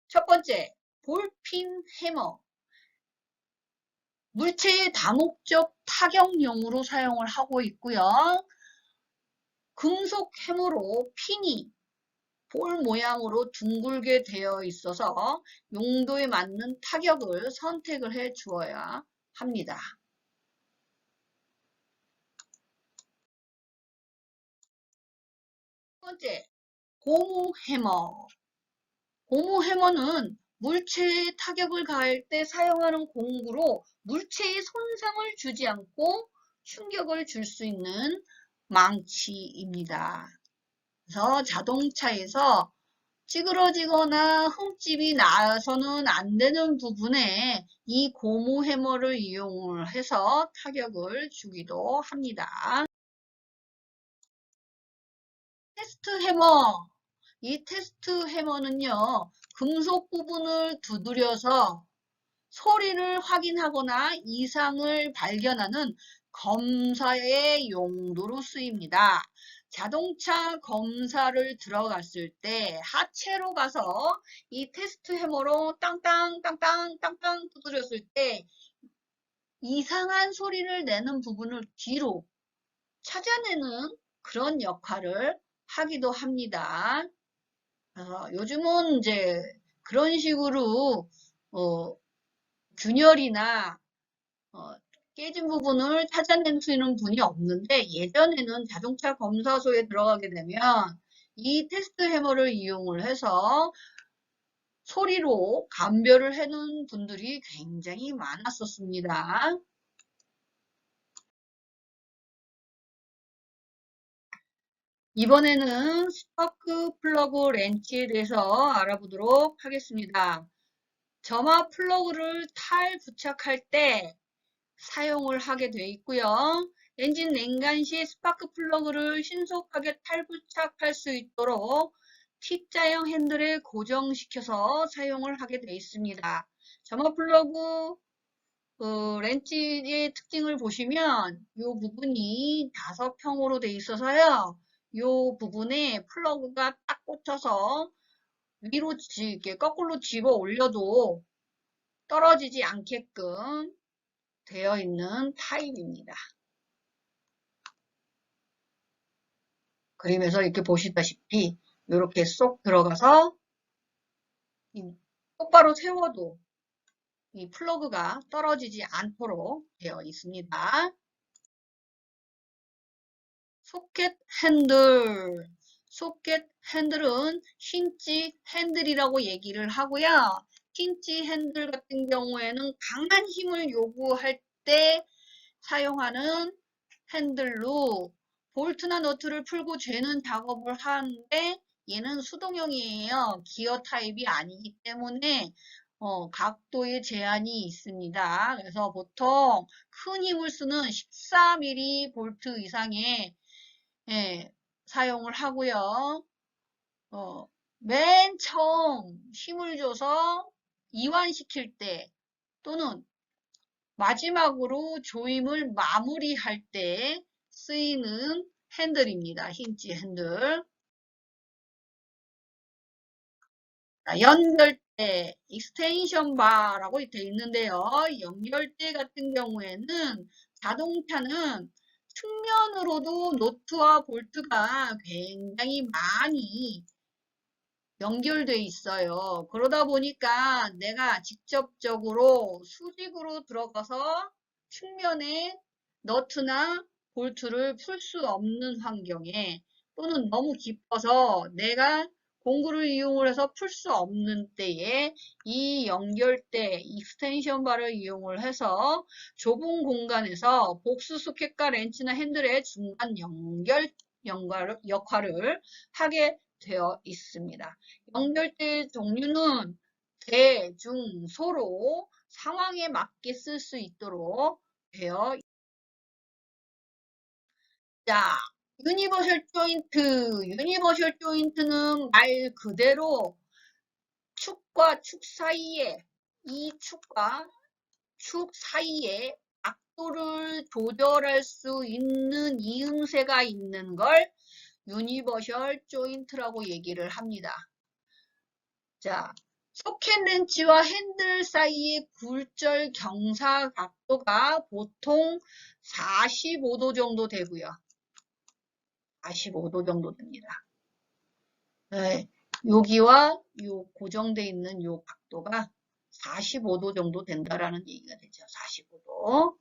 첫 번째, 볼핀 해머. 물체의 다목적 타격용으로 사용을 하고 있고요. 금속 해머로 핀이 볼 모양으로 둥글게 되어 있어서 용도에 맞는 타격을 선택을 해 주어야 합니다. 첫 번째, 고무 해머. 고무 해머는 물체에 타격을 가할 때 사용하는 공구로 물체에 손상을 주지 않고 충격을 줄 수 있는 망치입니다. 그래서 자동차에서 찌그러지거나 흠집이 나서는 안 되는 부분에 이 고무 해머를 이용을 해서 타격을 주기도 합니다. 해머. 이 테스트 해머는요, 금속 부분을 두드려서 소리를 확인하거나 이상을 발견하는 검사의 용도로 쓰입니다. 자동차 검사를 들어갔을 때 하체로 가서 이 테스트 해머로 땅땅 땅땅 땅땅 두드렸을 때 이상한 소리를 내는 부분을 뒤로 찾아내는 그런 역할을 하기도 합니다. 요즘은 이제 그런 식으로 균열이나 깨진 부분을 찾아내는 분이 없는데, 예전에는 자동차 검사소에 들어가게 되면 이 테스트 해머를 이용을 해서 소리로 감별을 해놓은 분들이 굉장히 많았었습니다. 이번에는 스파크 플러그 렌치에 대해서 알아보도록 하겠습니다. 점화 플러그를 탈 부착할 때 사용을 하게 되어 있고요. 엔진 냉간 시 스파크 플러그를 신속하게 탈부착할 수 있도록 T자형 핸들에 고정시켜서 사용을 하게 되어 있습니다. 점화 플러그 렌치의 특징을 보시면 이 부분이 5평으로 되어 있어서요. 이 부분에 플러그가 딱 꽂혀서 위로 이렇게 거꾸로 집어 올려도 떨어지지 않게끔 되어 있는 타입입니다. 그림에서 이렇게 보시다시피 이렇게 쏙 들어가서 똑바로 세워도 이 플러그가 떨어지지 않도록 되어 있습니다. 소켓 핸들. 소켓 핸들은 힌지 핸들이라고 얘기를 하고요. 힌지 핸들 같은 경우에는 강한 힘을 요구할 때 사용하는 핸들로 볼트나 너트를 풀고 죄는 작업을 하는데, 얘는 수동형이에요. 기어 타입이 아니기 때문에 각도의 제한이 있습니다. 그래서 보통 큰 힘을 쓰는 14mm 볼트 이상의 사용을 하고요. 맨 처음 힘을 줘서 이완시킬 때 또는 마지막으로 조임을 마무리할 때 쓰이는 핸들입니다. 힌지 핸들. 연결대, 익스텐션 바라고 되어 있는데요. 연결대 같은 경우에는 자동차는 측면으로도 노트와 볼트가 굉장히 많이 연결돼 있어요. 그러다 보니까 내가 직접적으로 수직으로 들어가서 측면에 너트나 볼트를 풀 수 없는 환경에, 또는 너무 깊어서 내가 공구를 이용을 해서 풀 수 없는 때에 이 연결대, 익스텐션 바를 이용을 해서 좁은 공간에서 복수 소켓과 렌치나 핸들의 중간 역할을 하게 되어 있습니다. 연결대 종류는 대, 중, 소로 상황에 맞게 쓸 수 있도록 되어 있습니다. 자, 유니버셜 조인트. 유니버셜 조인트는 말 그대로 축과 축 사이에, 이 축과 축 사이에 각도를 조절할 수 있는 이음새가 있는 걸 유니버셜 조인트라고 얘기를 합니다. 자, 소켓 렌치와 핸들 사이의 굴절 경사 각도가 보통 45도 정도 되고요. 45도 정도 됩니다. 네, 여기와 요 고정되어 있는 요 각도가 45도 정도 된다라는 얘기가 되죠. 45도.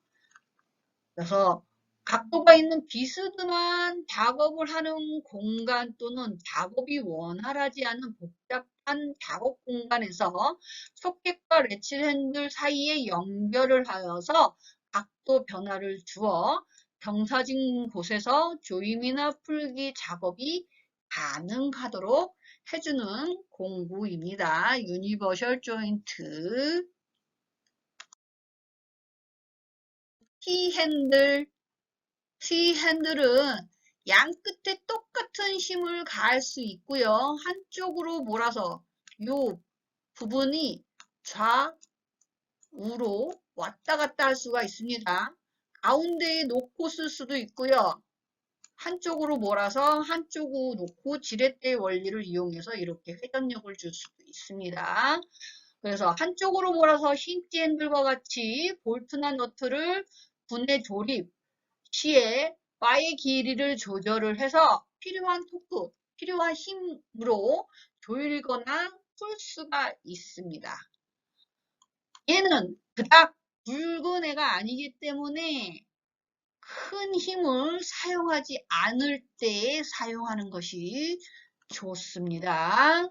그래서 각도가 있는 비스듬한 작업을 하는 공간 또는 작업이 원활하지 않은 복잡한 작업 공간에서 소켓과 레치 핸들 사이에 연결을 하여서 각도 변화를 주어 경사진 곳에서 조임이나 풀기 작업이 가능하도록 해주는 공구입니다. 유니버셜 조인트. T 핸들. T 핸들은 양 끝에 똑같은 힘을 가할 수 있고요. 한쪽으로 몰아서 요 부분이 좌우로 왔다 갔다 할 수가 있습니다. 가운데에 놓고 쓸 수도 있고요. 한쪽으로 몰아서 한쪽으로 놓고 지렛대 원리를 이용해서 이렇게 회전력을 줄 수도 있습니다. 그래서 한쪽으로 몰아서 힌지 핸들과 같이 볼트나 너트를 분해 조립 시에 바의 길이를 조절을 해서 필요한 토크, 필요한 힘으로 조이거나 풀 수가 있습니다. 얘는 그닥 굵은 애가 아니기 때문에 큰 힘을 사용하지 않을 때 사용하는 것이 좋습니다.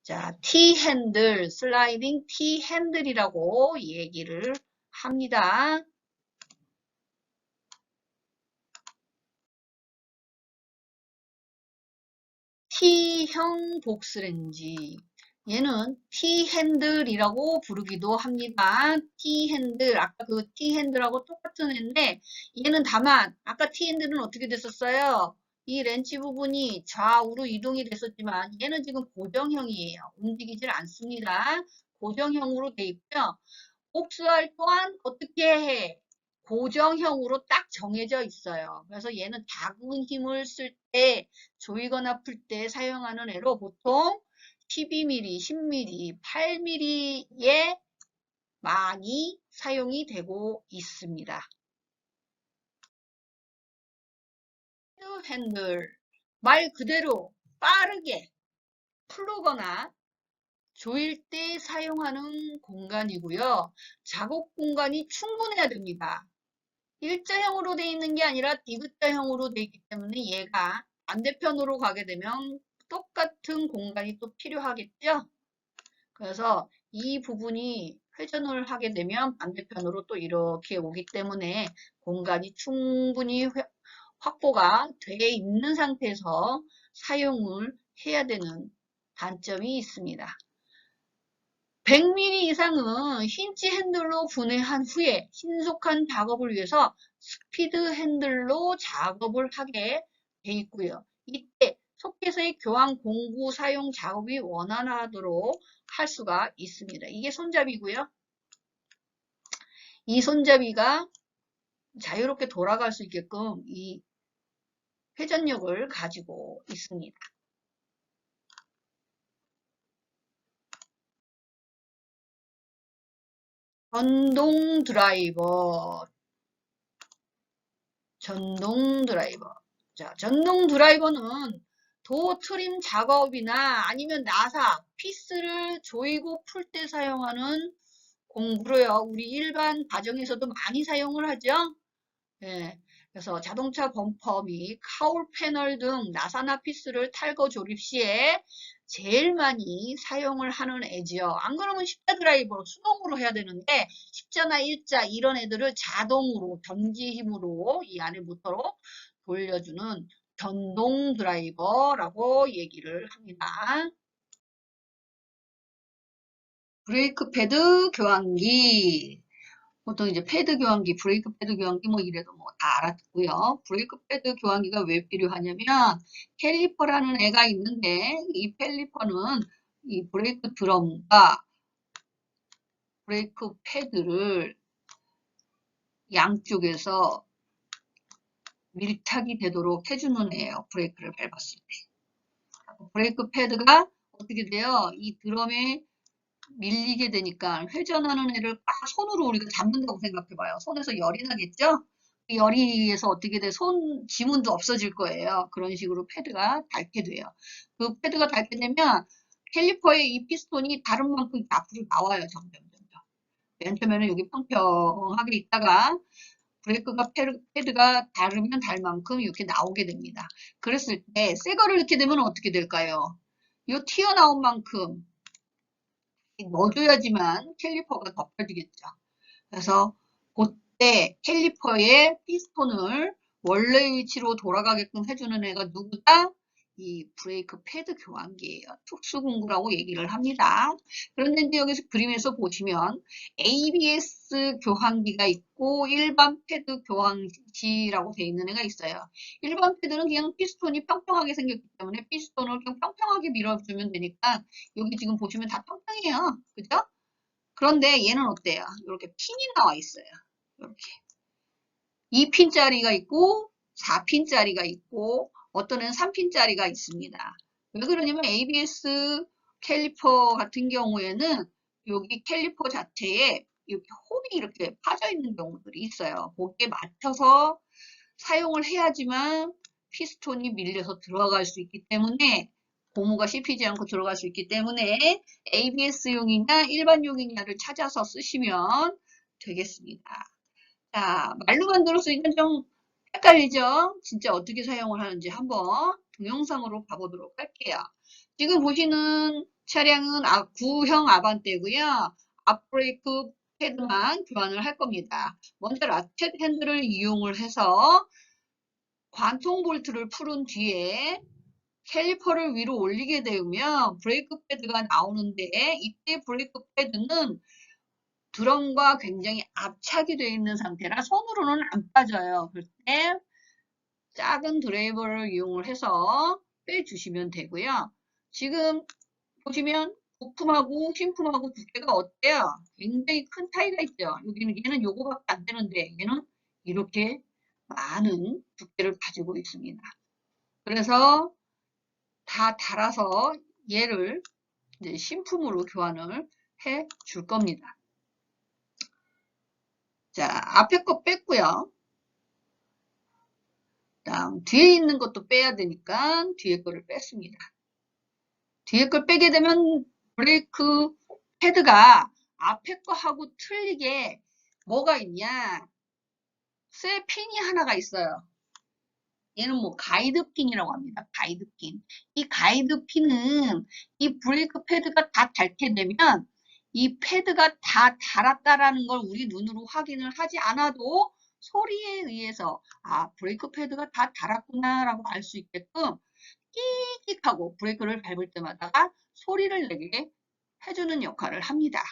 자, T-핸들, 슬라이딩 T-핸들이라고 얘기를 합니다. T형 복스렌지. 얘는 T-핸들이라고 부르기도 합니다. T-핸들, 아까 그 T-핸들하고 똑같은 애인데, 얘는 다만, 아까 T-핸들은 어떻게 됐었어요? 이 렌치 부분이 좌우로 이동이 됐었지만, 얘는 지금 고정형이에요. 움직이질 않습니다. 고정형으로 돼 있고요. 복수할 또한 어떻게 해? 고정형으로 딱 정해져 있어요. 그래서 얘는 작은 힘을 쓸 때, 조이거나 풀 때 사용하는 애로 보통 12mm, 10mm, 8mm에 많이 사용이 되고 있습니다. 핸들, 말 그대로 빠르게 풀거나 조일 때 사용하는 공간이고요. 작업 공간이 충분해야 됩니다. 일자형으로 되어 있는 게 아니라 디귿자형으로 되어 있기 때문에 얘가 반대편으로 가게 되면 똑같은 공간이 또 필요하겠죠. 그래서 이 부분이 회전을 하게 되면 반대편으로 또 이렇게 오기 때문에 공간이 충분히 확보가 되어 있는 상태에서 사용을 해야 되는 단점이 있습니다. 100mm 이상은 힌지 핸들로 분해한 후에 신속한 작업을 위해서 스피드 핸들로 작업을 하게 돼 있고요. 이때 소켓의 교환 공구 사용 작업이 원활하도록 할 수가 있습니다. 이게 손잡이고요. 이 손잡이가 자유롭게 돌아갈 수 있게끔 이 회전력을 가지고 있습니다. 전동 드라이버. 자, 전동 드라이버는 도 트림 작업이나 아니면 나사, 피스를 조이고 풀 때 사용하는 공구로요. 우리 일반 가정에서도 많이 사용을 하죠. 예, 그래서 자동차 범퍼 및 카울 패널 등 나사나 피스를 탈거 조립 시에 제일 많이 사용을 하는 애지요. 안 그러면 십자 드라이버로 수동으로 해야 되는데 십자나 일자 이런 애들을 자동으로 전기 힘으로 이 안에 모터로 돌려주는 전동 드라이버라고 얘기를 합니다. 브레이크 패드 교환기. 보통 이제 패드 교환기, 브레이크 패드 교환기 뭐 이래도 뭐 다 알아듣고요. 브레이크 패드 교환기가 왜 필요하냐면 캘리퍼라는 애가 있는데 이 캘리퍼는 이 브레이크 드럼과 브레이크 패드를 양쪽에서 밀착이 되도록 해주는 애예요. 브레이크를 밟았을 때. 브레이크 패드가 어떻게 돼요? 이 드럼에 밀리게 되니까 회전하는 애를 딱 손으로 우리가 잡는다고 생각해봐요. 손에서 열이 나겠죠? 그 열이 의해서 어떻게 돼? 손 지문도 없어질 거예요. 그런 식으로 패드가 닳게 돼요. 그 패드가 닳게 되면 캘리퍼의 이 피스톤이 다른 만큼 앞으로 나와요. 점점. 맨 처음에는 여기 평평하게 있다가 브레이크가 패드가 닳으면 닳 만큼 이렇게 나오게 됩니다. 그랬을 때 새 거를 넣게 되면 어떻게 될까요? 이 튀어나온 만큼 넣어줘야지만 캘리퍼가 덮여지겠죠. 그래서 그때 캘리퍼의 피스톤을 원래 위치로 돌아가게끔 해주는 애가 누구다? 이 브레이크 패드 교환기예요. 특수공구라고 얘기를 합니다. 그런데 이제 여기서 그림에서 보시면 ABS 교환기가 있고 일반 패드 교환기라고 되어 있는 애가 있어요. 일반 패드는 그냥 피스톤이 평평하게 생겼기 때문에 피스톤을 그냥 평평하게 밀어주면 되니까 여기 지금 보시면 다 평평해요. 그죠? 그런데 얘는 어때요? 이렇게 핀이 나와 있어요. 이렇게 2핀짜리가 있고 4핀짜리가 있고 어떤 애는 3핀짜리가 있습니다. 왜 그러냐면 ABS 캘리퍼 같은 경우에는 여기 캘리퍼 자체에 이렇게 홈이 이렇게 파져 있는 경우들이 있어요. 거기에 맞춰서 사용을 해야지만 피스톤이 밀려서 들어갈 수 있기 때문에 고무가 씹히지 않고 들어갈 수 있기 때문에 ABS용이냐 일반용이냐를 찾아서 쓰시면 되겠습니다. 자, 말로만 들었으니까 좀 헷갈리죠? 진짜 어떻게 사용을 하는지 한번 동영상으로 봐보도록 할게요. 지금 보시는 차량은 구형 아반떼고요. 앞브레이크 패드만 교환을 할 겁니다. 먼저 라켓 핸들을 이용을 해서 관통 볼트를 풀은 뒤에 캘리퍼를 위로 올리게 되면 브레이크 패드가 나오는데 이때 브레이크 패드는 드럼과 굉장히 압착이 되어 있는 상태라 손으로는 안 빠져요. 그럴 때 작은 드라이버를 이용을 해서 빼주시면 되고요. 지금 보시면 부품하고 신품하고 두께가 어때요? 굉장히 큰 차이가 있죠. 여기는 얘는 요거밖에 안 되는데 얘는 이렇게 많은 두께를 가지고 있습니다. 그래서 다 달아서 얘를 이제 신품으로 교환을 해 줄 겁니다. 자, 앞에 거 뺐고요. 다음 뒤에 있는 것도 빼야 되니까 뒤에 거를 뺐습니다. 뒤에 걸 빼게 되면 브레이크 패드가 앞에 거하고 틀리게 뭐가 있냐? 쇠 핀이 하나가 있어요. 얘는 뭐 가이드 핀이라고 합니다. 가이드 핀. 이 가이드 핀은 이 브레이크 패드가 다 닳게 되면 이 패드가 다 닳았다라는 걸 우리 눈으로 확인을 하지 않아도 소리에 의해서 아 브레이크 패드가 다 닳았구나라고 알 수 있게끔 끽끽하고 브레이크를 밟을 때마다 소리를 내게 해주는 역할을 합니다.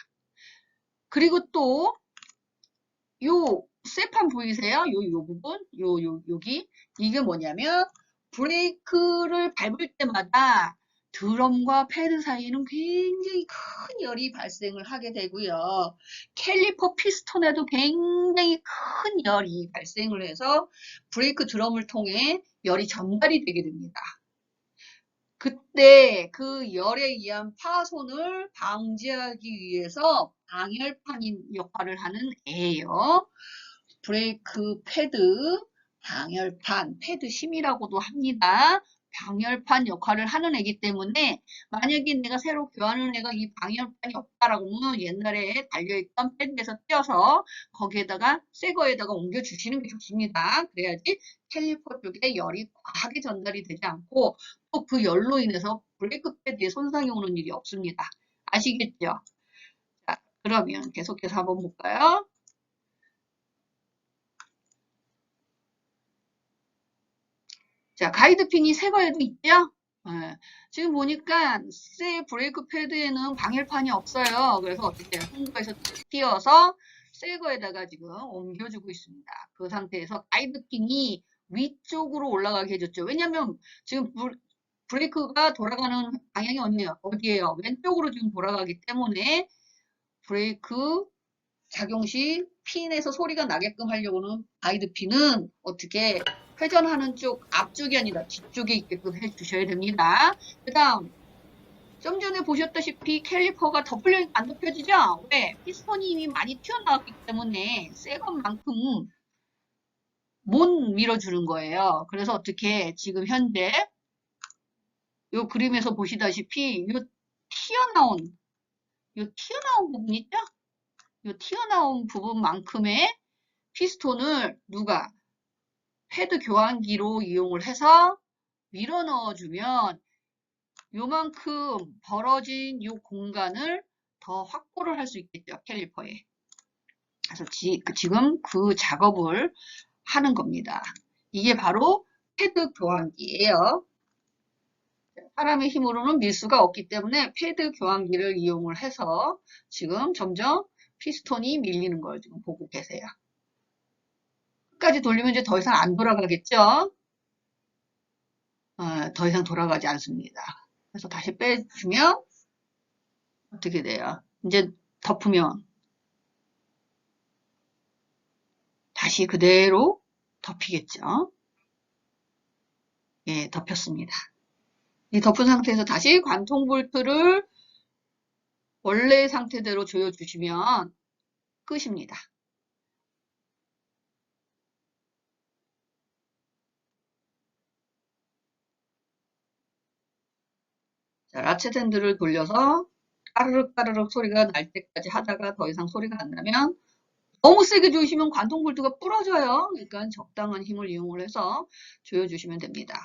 그리고 또 요 쇠판 보이세요? 요 부분, 여기 이게 뭐냐면 브레이크를 밟을 때마다 드럼과 패드 사이에는 굉장히 큰 열이 발생을 하게 되고요. 캘리퍼 피스톤에도 굉장히 큰 열이 발생을 해서 브레이크 드럼을 통해 열이 전달이 되게 됩니다. 그때 그 열에 의한 파손을 방지하기 위해서 방열판인 역할을 하는 애예요. 브레이크 패드, 방열판, 패드 심이라고도 합니다. 방열판 역할을 하는 애기 때문에 만약에 내가 새로 교환을 해가 이 방열판이 없다라고 하면 옛날에 달려있던 패드에서 떼어서 거기에다가 새 거에다가 옮겨주시는 게 좋습니다. 그래야지 캘리퍼 쪽에 열이 과하게 전달이 되지 않고 또 그 열로 인해서 브레이크 패드에 손상이 오는 일이 없습니다. 아시겠죠? 자, 그러면 계속해서 한번 볼까요? 자, 가이드핀이 새 거에도 있죠? 네. 지금 보니까 새 브레이크 패드에는 방열판이 없어요. 그래서 어떻게 홍보에서 띄어서 새 거에다가 지금 옮겨주고 있습니다. 그 상태에서 가이드핀이 위쪽으로 올라가게 해줬죠. 왜냐면 지금 브레이크가 돌아가는 방향이 어디예요? 왼쪽으로 지금 돌아가기 때문에 브레이크 작용 시 핀에서 소리가 나게끔 하려고는 가이드핀은 어떻게 회전하는 쪽 앞쪽이 아니라 뒤쪽에 있게끔 해주셔야 됩니다. 그 다음 좀 전에 보셨다시피 캘리퍼가 안 덮여지죠? 왜? 피스톤이 이미 많이 튀어나왔기 때문에 새 것만큼 못 밀어주는 거예요. 그래서 어떻게 지금 현재 이 그림에서 보시다시피 튀어나온 부분 있죠? 이 튀어나온 부분만큼의 피스톤을 누가 패드 교환기로 이용을 해서 밀어 넣어주면 요만큼 벌어진 요 공간을 더 확보를 할 수 있겠죠. 캘리퍼에. 그래서 지금 그 작업을 하는 겁니다. 이게 바로 패드 교환기예요. 사람의 힘으로는 밀 수가 없기 때문에 패드 교환기를 이용을 해서 지금 점점 피스톤이 밀리는 걸 지금 보고 계세요. 끝까지 돌리면 이제 더 이상 안 돌아가겠죠? 더 이상 돌아가지 않습니다. 그래서 다시 빼주면 어떻게 돼요? 이제 덮으면 다시 그대로 덮이겠죠? 예, 덮였습니다. 이 덮은 상태에서 다시 관통 볼트를 원래 상태대로 조여주시면 끝입니다. 자, 라쳇 핸들을 돌려서 까르륵 까르륵 소리가 날 때까지 하다가 더 이상 소리가 안 나면 너무 세게 조이시면 관통 볼트가 부러져요. 그러니까 적당한 힘을 이용을 해서 조여주시면 됩니다.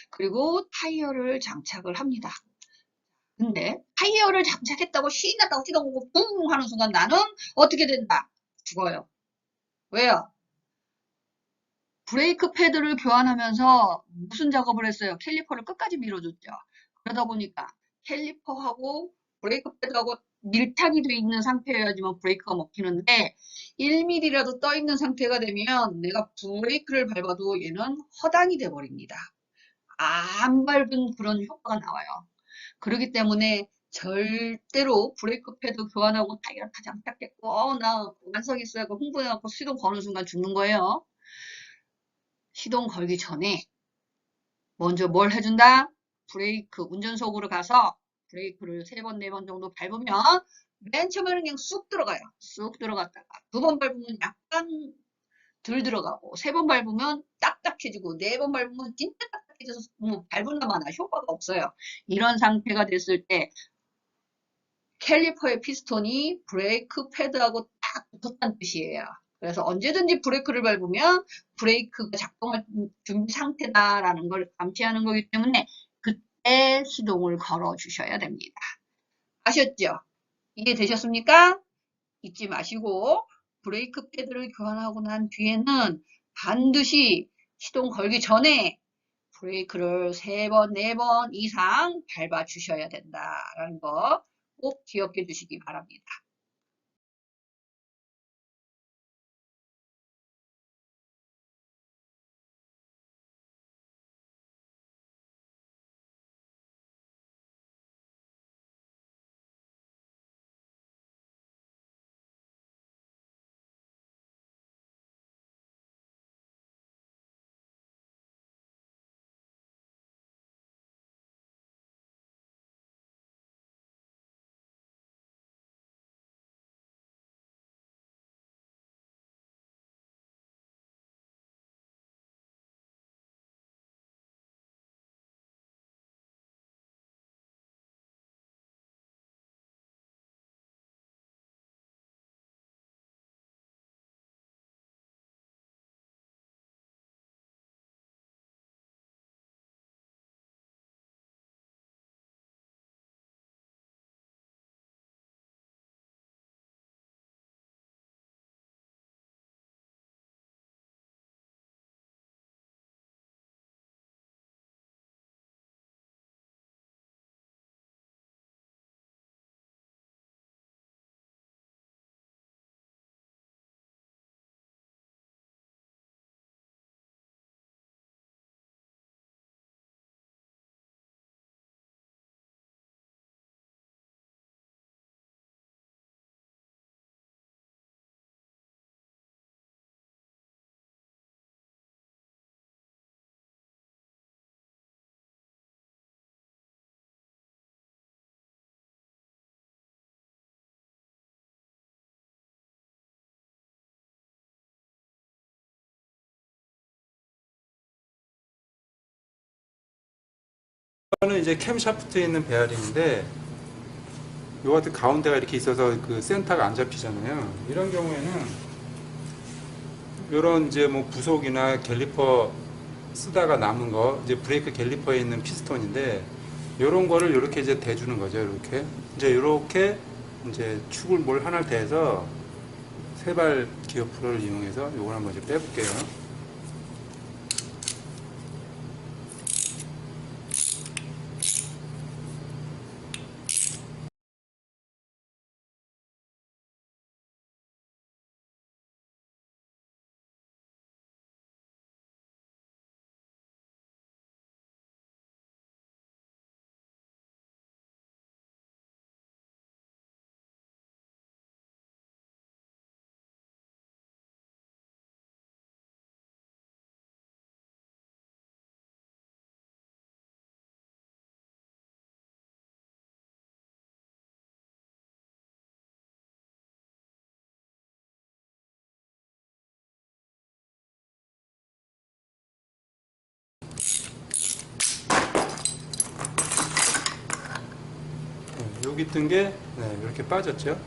그리고 타이어를 장착을 합니다. 근데 타이어를 장착했다고 신났다고 뛰어오고 뿡 하는 순간 나는 어떻게 된다? 죽어요. 왜요? 브레이크 패드를 교환하면서 무슨 작업을 했어요? 캘리퍼를 끝까지 밀어줬죠. 그러다 보니까 캘리퍼하고 브레이크 패드하고 밀착이 돼 있는 상태여야지만 브레이크가 먹히는데 1mm라도 떠 있는 상태가 되면 내가 브레이크를 밟아도 얘는 허당이 돼 버립니다. 안 밟은 그런 효과가 나와요. 그렇기 때문에 절대로 브레이크 패드 교환하고 타이어 다 장착했고 나 완성했어요. 흥분해갖고 시동 거는 순간 죽는 거예요. 시동 걸기 전에 먼저 뭘 해준다? 브레이크, 운전석으로 가서 브레이크를 3번, 4번 정도 밟으면 맨 처음에는 그냥 쑥 들어가요. 쑥 들어갔다가 2번 밟으면 약간 덜 들어가고 3번 밟으면 딱딱해지고 4번 밟으면 진짜 딱딱해져서 뭐 밟으나마나 효과가 없어요. 이런 상태가 됐을 때 캘리퍼의 피스톤이 브레이크 패드하고 딱 붙었다는 뜻이에요. 그래서 언제든지 브레이크를 밟으면 브레이크가 작동할 준비 상태다라는 걸 감지하는 거기 때문에 그때 시동을 걸어 주셔야 됩니다. 아셨죠? 이해되셨습니까? 잊지 마시고 브레이크 패드를 교환하고 난 뒤에는 반드시 시동 걸기 전에 브레이크를 3번, 4번 이상 밟아 주셔야 된다라는 거 꼭 기억해 주시기 바랍니다. 이거는 이제 캠샤프트에 있는 베어링인데 요 같은 가운데가 이렇게 있어서 그 센터가 안 잡히잖아요. 이런 경우에는 요런 이제 뭐 부속이나 갤리퍼 쓰다가 남은 거 이제 브레이크 갤리퍼에 있는 피스톤인데 요런 거를 이렇게 이제 대주는 거죠. 이렇게 이렇게 이제 축을 뭘 하나를 대서 세발 기어 프로를 이용해서 요걸 한번 이제 빼볼게요. 여기 뜬 게 이렇게 빠졌죠.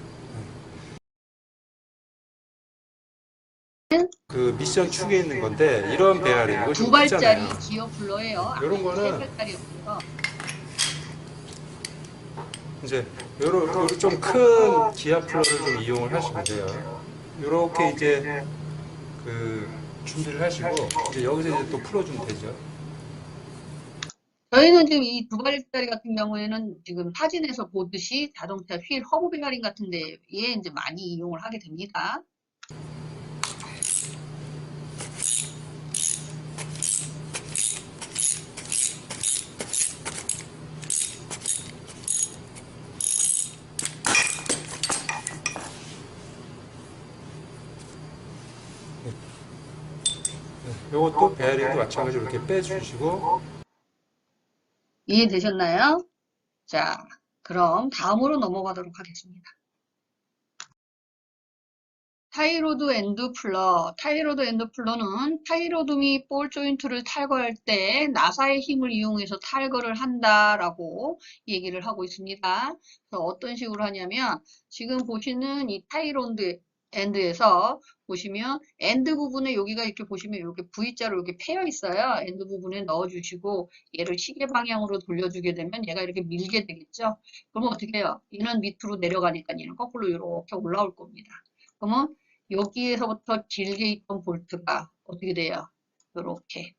그 미션 축에 있는 건데 이런 배아링 이거 두 좀 발짜리 크잖아요. 기어 블러예요. 이런 아까 세 거는 발짜리였고요. 이제 요런 좀 큰 기아 플러를 좀 이용을 하시면 돼요. 요렇게 이제 그 준비를 하시고 이제 여기서 이제 또 풀어주면 되죠. 저희는 지금 이 두 발짜리 같은 경우에는 지금 사진에서 보듯이 자동차 휠 허브 베어링 같은 데에 이제 많이 이용을 하게 됩니다. 요것도 베어링도 마찬가지로 이렇게 빼주시고 이해되셨나요? 자, 그럼 다음으로 넘어가도록 하겠습니다. 타이로드 앤드 플러. 타이로드 앤드 플러는 타이로드 및 볼 조인트를 탈거할 때 나사의 힘을 이용해서 탈거를 한다라고 얘기를 하고 있습니다. 그래서 어떤 식으로 하냐면 지금 보시는 이 타이로드 앤드에서 보시면 앤드 부분에 여기가 이렇게 보시면 이렇게 V자로 이렇게 패여 있어요. 앤드 부분에 넣어주시고 얘를 시계 방향으로 돌려주게 되면 얘가 이렇게 밀게 되겠죠. 그러면 어떻게 해요? 얘는 밑으로 내려가니까 얘는 거꾸로 이렇게 올라올 겁니다. 그러면 여기에서부터 길게 있던 볼트가 어떻게 돼요? 이렇게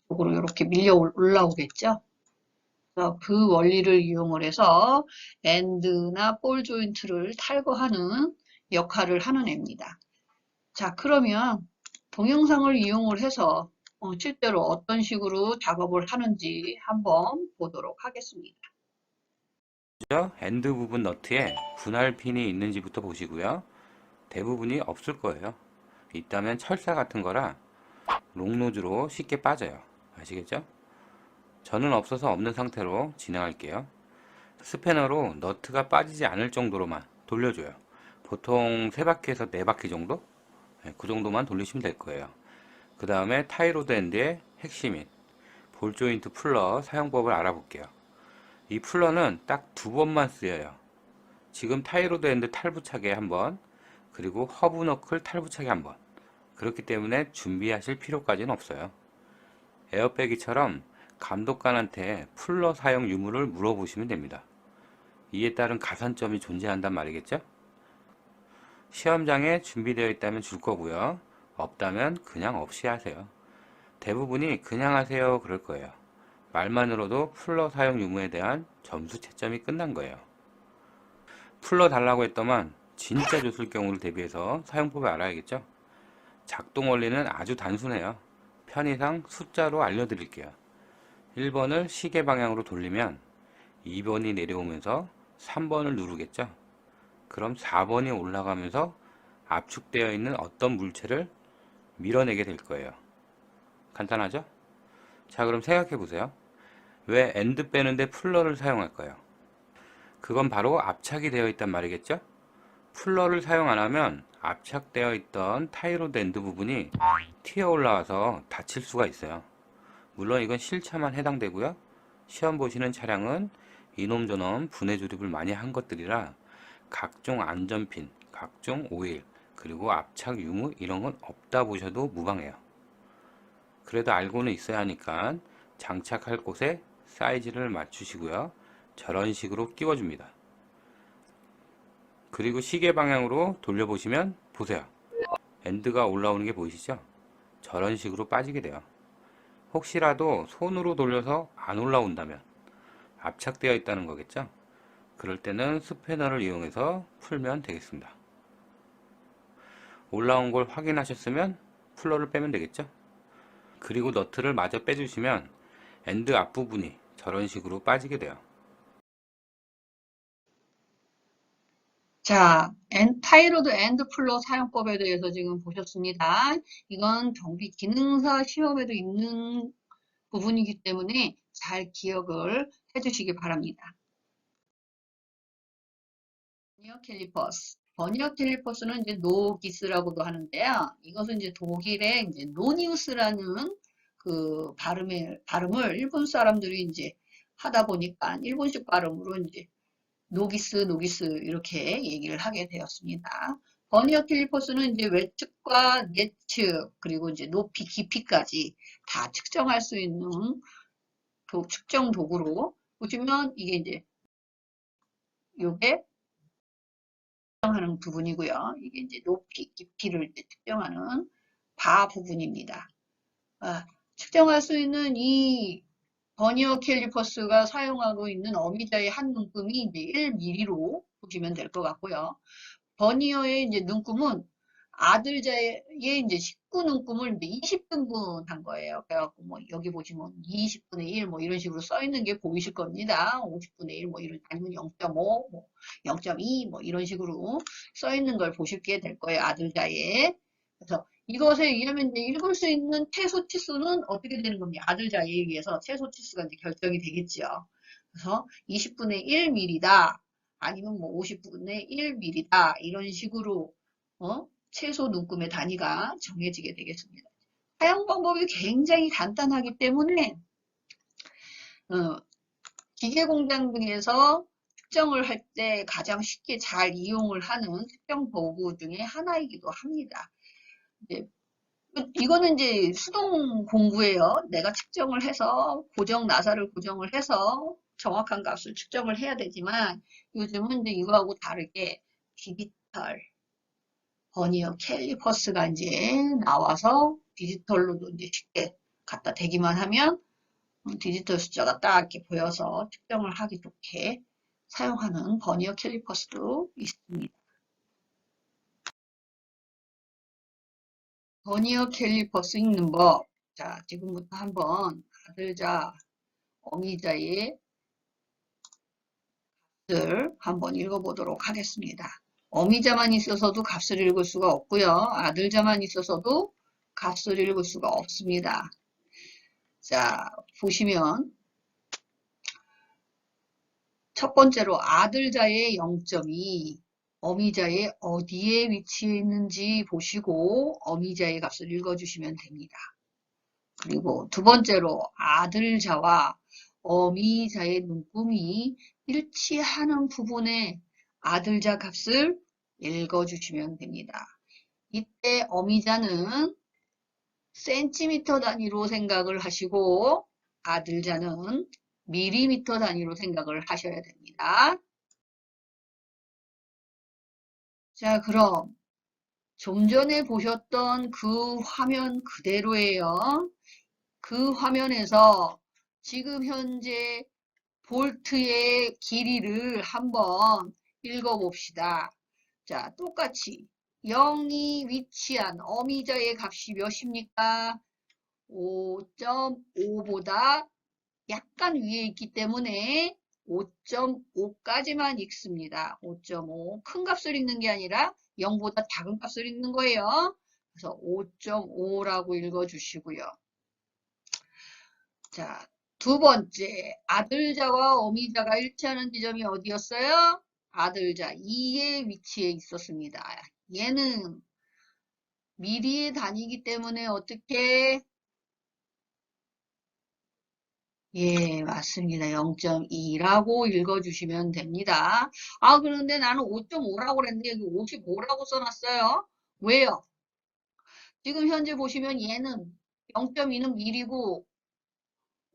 쪽으로 이렇게 밀려 올라오겠죠? 그래서 그 원리를 이용을 해서 엔드나 볼 조인트를 탈거하는 역할을 하는 애입니다. 자, 그러면 동영상을 이용을 해서 실제로 어떤 식으로 작업을 하는지 한번 보도록 하겠습니다. 엔드 부분 너트에 분할 핀이 있는지부터 보시고요. 대부분이 없을 거예요. 있다면 철사 같은 거라 롱노즈로 쉽게 빠져요. 아시겠죠? 저는 없어서 없는 상태로 진행할게요. 스패너로 너트가 빠지지 않을 정도로만 돌려줘요. 보통 3바퀴에서 4바퀴 정도? 그 정도만 돌리시면 될 거예요. 그 다음에 타이로드 엔드의 핵심인 볼 조인트 풀러 사용법을 알아볼게요. 이 풀러는 딱 2번만 쓰여요. 지금 타이로드 엔드 탈부착에 한번, 그리고 허브 너클 탈부착에 한번. 그렇기 때문에 준비하실 필요까지는 없어요. 에어백이처럼 감독관한테 풀러 사용 유무를 물어보시면 됩니다. 이에 따른 가산점이 존재한단 말이겠죠? 시험장에 준비되어 있다면 줄 거고요. 없다면 그냥 없이 하세요. 대부분이 그냥 하세요 그럴 거예요. 말만으로도 풀러 사용 유무에 대한 점수 채점이 끝난 거예요. 풀러 달라고 했더만 진짜 줬을 경우를 대비해서 사용법을 알아야겠죠? 작동 원리는 아주 단순해요. 편의상 숫자로 알려드릴게요. 1번을 시계 방향으로 돌리면 2번이 내려오면서 3번을 누르겠죠? 그럼 4번이 올라가면서 압축되어 있는 어떤 물체를 밀어내게 될 거예요. 간단하죠? 자, 그럼 생각해 보세요. 왜 엔드 빼는데 풀러를 사용할까요? 그건 바로 압착이 되어 있단 말이겠죠? 풀러를 사용 안 하면 압착되어 있던 타이로드 엔드 부분이 튀어 올라와서 다칠 수가 있어요. 물론 이건 실차만 해당되고요. 시험 보시는 차량은 이놈 저놈 분해 조립을 많이 한 것들이라 각종 안전핀, 각종 오일, 그리고 압착 유무 이런 건 없다 보셔도 무방해요. 그래도 알고는 있어야 하니까 장착할 곳에 사이즈를 맞추시고요. 저런 식으로 끼워줍니다. 그리고 시계 방향으로 돌려보시면 보세요. 엔드가 올라오는 게 보이시죠? 저런 식으로 빠지게 돼요. 혹시라도 손으로 돌려서 안 올라온다면 압착되어 있다는 거겠죠? 그럴 때는 스패너를 이용해서 풀면 되겠습니다. 올라온 걸 확인하셨으면 풀러를 빼면 되겠죠? 그리고 너트를 마저 빼주시면 엔드 앞부분이 저런 식으로 빠지게 돼요. 자, 타이로드 앤드 풀러 사용법에 대해서 지금 보셨습니다. 이건 정비 기능사 시험에도 있는 부분이기 때문에 잘 기억을 해주시기 바랍니다. 버니어 캘리퍼스. 버니어 캘리퍼스는 이제 노기스라고도 하는데요. 이것은 이제 독일의 이제 노니우스라는 그 발음을 일본 사람들이 이제 하다 보니까 일본식 발음으로 이제 노기스 이렇게 얘기를 하게 되었습니다. 버니어 캘리퍼스는 이제 외측과 내측 그리고 이제 높이 깊이까지 다 측정할 수 있는 측정 도구로 보시면 이게 이제 요게 측정하는 부분이고요. 이게 이제 높이 깊이를 이제 측정하는 바 부분입니다. 측정할 수 있는 이 버니어 캘리퍼스가 사용하고 있는 어미자의 한 눈금이 이제 1mm로 보시면 될 것 같고요. 버니어의 이제 눈금은 아들자의 이제 19눈금을 이제 20등분 한 거예요. 그래갖고 뭐 여기 보시면 20분의 1 뭐 이런 식으로 써 있는 게 보이실 겁니다. 50분의 1 뭐 이런 아니면 0.5 뭐 0.2 뭐 이런 식으로 써 있는 걸 보시게 될 거예요. 아들자에. 그래서 이것에 의하면 이제 읽을 수 있는 최소 치수는 어떻게 되는 겁니까? 아들자에 의해서 최소 치수가 이제 결정이 되겠죠. 그래서 20분의 1mm다. 아니면 뭐 50분의 1mm다. 이런 식으로 최소 눈금의 단위가 정해지게 되겠습니다. 사용 방법이 굉장히 간단하기 때문에 기계 공장 등에서 측정을 할 때 가장 쉽게 잘 이용을 하는 측정 도구 중에 하나이기도 합니다. 이거는 이제 수동 공부예요. 내가 측정을 해서 나사를 고정을 해서 정확한 값을 측정을 해야 되지만 요즘은 이제 이거하고 다르게 디지털 버니어 캘리퍼스가 이제 나와서 디지털로도 이제 쉽게 갖다 대기만 하면 디지털 숫자가 딱 이렇게 보여서 측정을 하기 좋게 사용하는 버니어 캘리퍼스도 있습니다. 버니어 캘리퍼스 읽는 법. 자, 지금부터 한번 아들자, 어미자의 값을 한번 읽어보도록 하겠습니다. 어미자만 있어서도 값을 읽을 수가 없고요. 아들자만 있어서도 값을 읽을 수가 없습니다. 자, 보시면 첫 번째로 아들자의 0.2, 어미자의 어디에 위치해 있는지 보시고 어미자의 값을 읽어주시면 됩니다. 그리고 두 번째로 아들자와 어미자의 눈금이 일치하는 부분에 아들자 값을 읽어주시면 됩니다. 이때 어미자는 센티미터 단위로 생각을 하시고 아들자는 밀리미터 단위로 생각을 하셔야 됩니다. 자, 그럼 좀 전에 보셨던 그 화면 그대로예요. 그 화면에서 지금 현재 볼트의 길이를 한번 읽어봅시다. 자, 똑같이 0이 위치한 어미자의 값이 몇입니까? 5.5보다 약간 위에 있기 때문에 5.5까지만 읽습니다. 5.5 큰 값을 읽는 게 아니라 0보다 작은 값을 읽는 거예요. 그래서 5.5라고 읽어주시고요. 자, 두 번째, 아들자와 어미자가 일치하는 지점이 어디였어요? 아들자 2의 위치에 있었습니다. 얘는 미리의 단위이기 때문에 어떻게? 예, 맞습니다. 0.2라고 읽어주시면 됩니다. 그런데 나는 5.5라고 그랬는데 여기 55라고 써놨어요. 왜요? 지금 현재 보시면 얘는 0.2는 미리고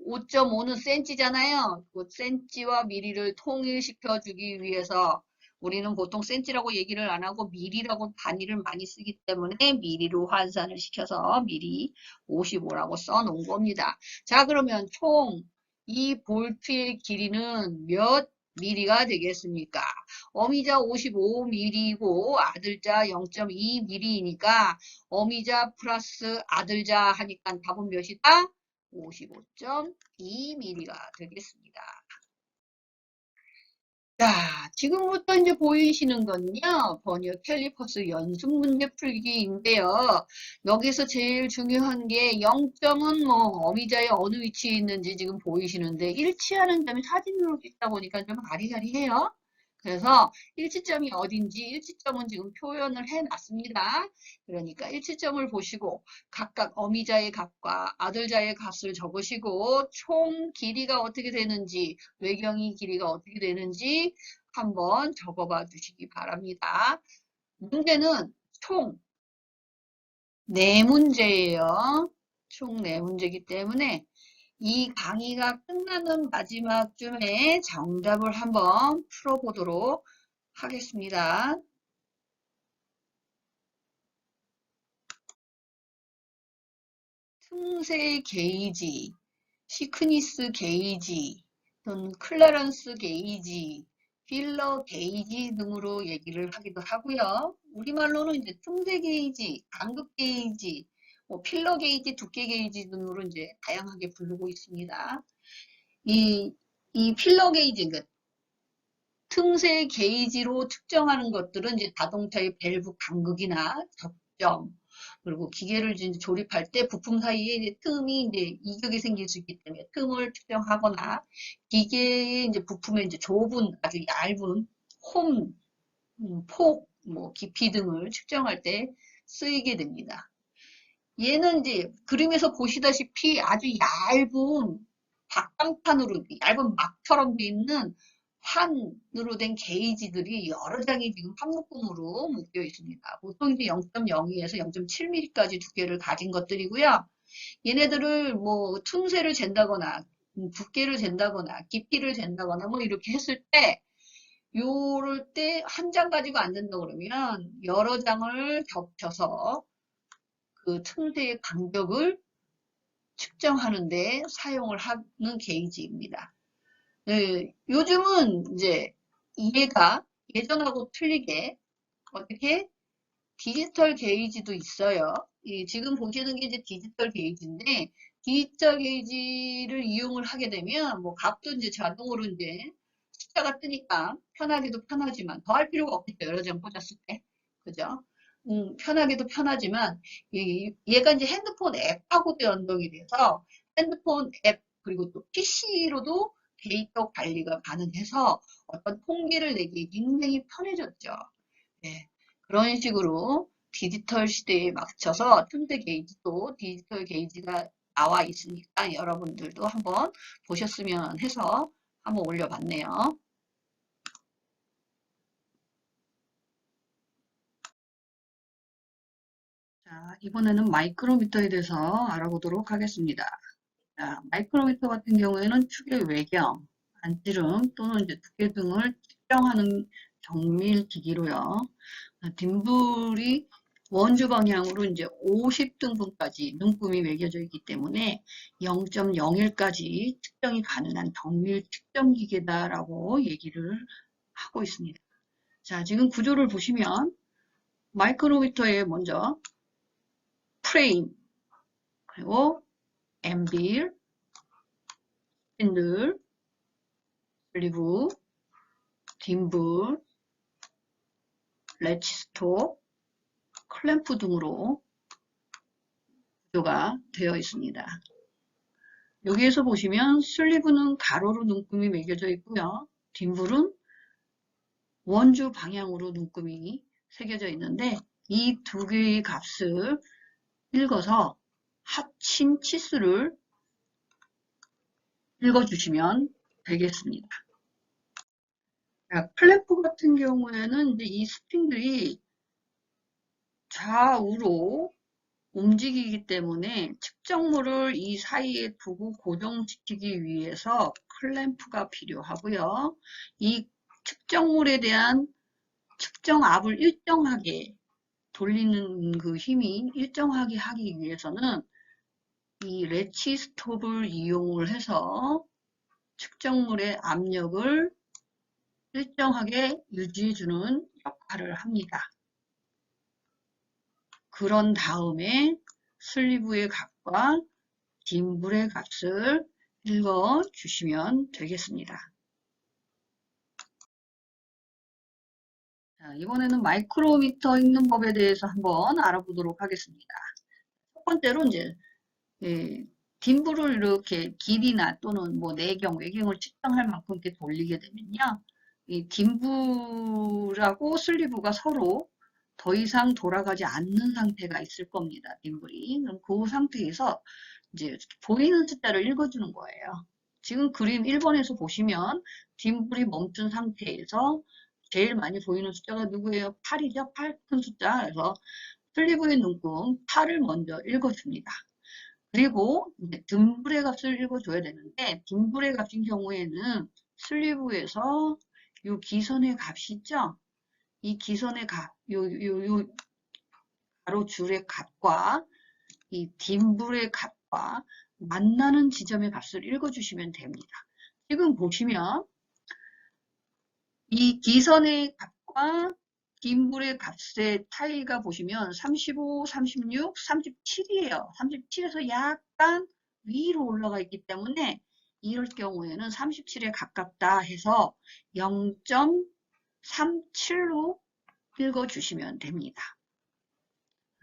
5.5는 센치잖아요. 그 센치와 미리를 통일시켜 주기 위해서 우리는 보통 센치라고 얘기를 안 하고 미리라고 단위를 많이 쓰기 때문에 미리로 환산을 시켜서 미리 55라고 써 놓은 겁니다. 자, 그러면 총 이 볼트의 길이는 몇 미리가 되겠습니까? 어미자 55mm이고 아들자 0.2mm이니까 어미자 플러스 아들자 하니까 답은 몇이다? 55.2mm가 되겠습니다. 자, 지금부터 이제 보이시는 건요, 버니어 캘리퍼스 연습 문제 풀기인데요. 여기서 제일 중요한 게 0점은 뭐 어미자의 어느 위치에 있는지 지금 보이시는데 일치하는 점이 사진으로 찍다 보니까 좀 아리아리해요. 그래서 일치점이 어딘지 일치점은 지금 표현을 해놨습니다. 그러니까 일치점을 보시고 각각 어미자의 값과 아들자의 값을 적으시고 총 길이가 어떻게 되는지 외경이 길이가 어떻게 되는지 한번 적어봐 주시기 바랍니다. 문제는 총 4문제예요. 총 4문제이기 때문에 이 강의가 끝나는 마지막쯤에 정답을 한번 풀어보도록 하겠습니다. 틈새 게이지, 시크니스 게이지, 또는 클래런스 게이지, 필러 게이지 등으로 얘기를 하기도 하고요. 우리말로는 이제 틈새 게이지, 간극 게이지, 뭐 필러 게이지, 두께 게이지 등으로 이제 다양하게 부르고 있습니다. 이 필러 게이지, 그러니까 틈새 게이지로 측정하는 것들은 이제 자동차의 밸브 간극이나 접점, 그리고 기계를 이제 조립할 때 부품 사이에 이제 틈이 이제 이격이 생길 수 있기 때문에 틈을 측정하거나 기계의 이제 부품의 이제 좁은 아주 얇은 홈, 폭, 뭐 깊이 등을 측정할 때 쓰이게 됩니다. 얘는 이제 그림에서 보시다시피 아주 얇은 박강판으로 얇은 막처럼 돼 있는 판으로 된 게이지들이 여러 장이 지금 한 묶음으로 묶여 있습니다. 보통 이제 0.02에서 0.7mm까지 두께를 가진 것들이고요. 얘네들을 뭐 틈새를 잰다거나 두께를 잰다거나 깊이를 잰다거나 뭐 이렇게 했을 때 요럴 때 한 장 가지고 안 된다 그러면 여러 장을 겹쳐서 그 틈새의 간격을 측정하는 데 사용을 하는 게이지입니다. 네, 요즘은 이제 얘가 예전하고 틀리게 어떻게 디지털 게이지도 있어요. 지금 보시는 게 이제 디지털 게이지인데 디지털 게이지를 이용을 하게 되면 뭐 값도 이제 자동으로 이제 숫자가 뜨니까 편하기도 편하지만 더 할 필요가 없겠죠. 여러 장 꽂았을 때. 그죠? 편하기도 편하지만 얘가 이제 핸드폰 앱하고도 연동이 돼서 핸드폰 앱 그리고 또 PC로도 데이터 관리가 가능해서 어떤 통계를 내기 굉장히 편해졌죠. 네, 그런 식으로 디지털 시대에 맞춰서 틈새 게이지도 디지털 게이지가 나와 있으니까 여러분들도 한번 보셨으면 해서 한번 올려봤네요. 자, 이번에는 마이크로미터에 대해서 알아보도록 하겠습니다. 자, 마이크로미터 같은 경우에는 축의 외경, 안지름 또는 이제 두께 등을 측정하는 정밀 기기로요. 딤블이 원주 방향으로 이제 50등분까지 눈금이 매겨져 있기 때문에 0.01까지 측정이 가능한 정밀 측정 기계다라고 얘기를 하고 있습니다. 자, 지금 구조를 보시면 마이크로미터에 먼저 프레임, 그리고 앰빌, 스핀들, 슬리브, 딤블, 레치스톱, 클램프 등으로 구조가 되어 있습니다. 여기에서 보시면 슬리브는 가로로 눈금이 매겨져 있고요. 딤블은 원주 방향으로 눈금이 새겨져 있는데 이 두 개의 값을 읽어서 합친 치수를 읽어주시면 되겠습니다. 클램프 같은 경우에는 이제 이 스프링들이 좌우로 움직이기 때문에 측정물을 이 사이에 두고 고정시키기 위해서 클램프가 필요하고요. 이 측정물에 대한 측정압을 일정하게 돌리는 그 힘이 일정하게 하기 위해서는 이 레치 스톱을 이용을 해서 측정물의 압력을 일정하게 유지해주는 역할을 합니다. 그런 다음에 슬리브의 값과 딤블의 값을 읽어주시면 되겠습니다. 자, 이번에는 마이크로미터 읽는 법에 대해서 한번 알아보도록 하겠습니다. 첫 번째로 이제 딤블을 이렇게 길이나 또는 뭐 내경, 외경을 측정할 만큼 이렇게 돌리게 되면요. 이 딤블하고 슬리브가 서로 더 이상 돌아가지 않는 상태가 있을 겁니다. 딤블이. 그럼 그 상태에서 이제 보이는 숫자를 읽어주는 거예요. 지금 그림 1번에서 보시면 뒷불이 멈춘 상태에서 제일 많이 보이는 숫자가 누구예요? 8이죠? 8 큰 숫자. 그래서 슬리브의 눈금 8을 먼저 읽어줍니다. 그리고 이제 등불의 값을 읽어줘야 되는데 등불의 값인 경우에는 슬리브에서 이 기선의 값이 있죠? 이 기선의 값, 요 가로줄의 값과 이 뒷불의 값과 만나는 지점의 값을 읽어주시면 됩니다. 지금 보시면 이 기선의 값과 뒷불의 값의 차이가 보시면 35, 36, 37이에요. 37에서 약간 위로 올라가 있기 때문에 이럴 경우에는 37에 가깝다 해서 0.37로 읽어주시면 됩니다.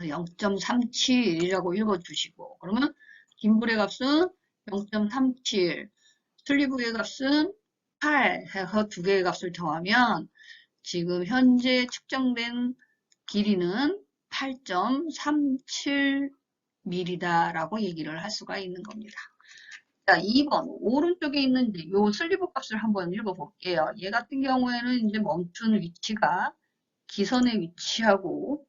0.37이라고 읽어주시고 그러면 뒷불의 값은 0.37, 슬리브의 값은 8 해서 두 개의 값을 더하면 지금 현재 측정된 길이는 8.37mm다라고 얘기를 할 수가 있는 겁니다. 자, 2번 오른쪽에 있는 이 슬리브 값을 한번 읽어볼게요. 얘 같은 경우에는 이제 멈춘 위치가 기선의 위치하고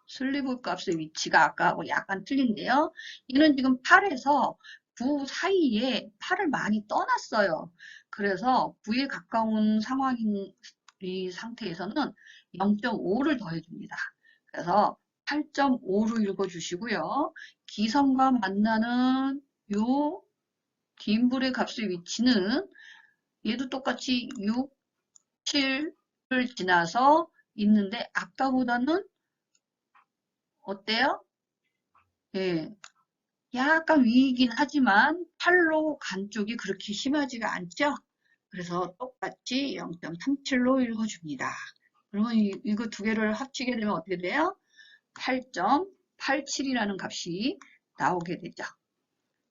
슬리브 값의 위치가 아까하고 약간 틀린데요. 얘는 지금 8에서 9 사이에 8을 많이 떠났어요. 그래서 9에 가까운 상황인 이 상태에서는 0.5를 더해줍니다. 그래서 8.5로 읽어주시고요. 기선과 만나는 요 뒷불의 값의 위치는 얘도 똑같이 6, 7을 지나서 있는데 아까보다는 어때요? 예, 약간 위이긴 하지만 8로 간 쪽이 그렇게 심하지가 않죠? 그래서 똑같이 0.37로 읽어줍니다. 그러면 이거 두 개를 합치게 되면 어떻게 돼요? 8.87이라는 값이 나오게 되죠.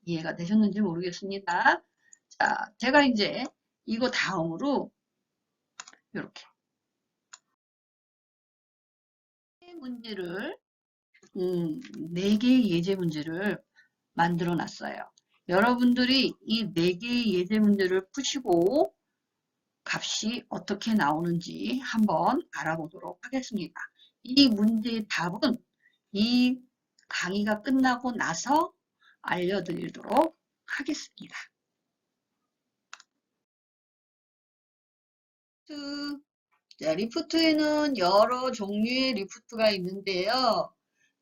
이해가 되셨는지 모르겠습니다. 자, 제가 이제 이거 다음으로 이렇게 문제를 4개의 예제 문제를 만들어 놨어요. 여러분들이 이 4개의 예제 문제를 푸시고 값이 어떻게 나오는지 한번 알아보도록 하겠습니다. 이 문제의 답은 이 강의가 끝나고 나서 알려드리도록 하겠습니다. 자, 리프트에는 여러 종류의 리프트가 있는데요.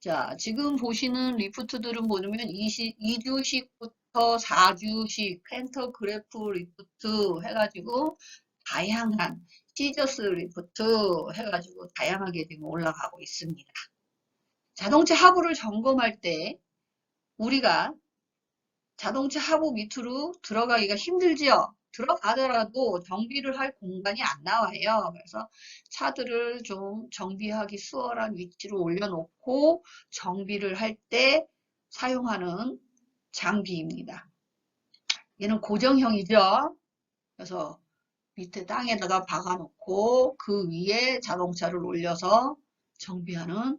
자, 지금 보시는 리프트들은 뭐냐면 2주식부터 4주식, 펜터그래프 리프트 해가지고 다양한 시저스 리프트 해가지고 다양하게 지금 올라가고 있습니다. 자동차 하부를 점검할 때 우리가 자동차 하부 밑으로 들어가기가 힘들지요. 들어가더라도 정비를 할 공간이 안 나와요. 그래서 차들을 좀 정비하기 수월한 위치로 올려놓고 정비를 할 때 사용하는 장비입니다. 얘는 고정형이죠. 그래서 밑에 땅에다가 박아놓고 그 위에 자동차를 올려서 정비하는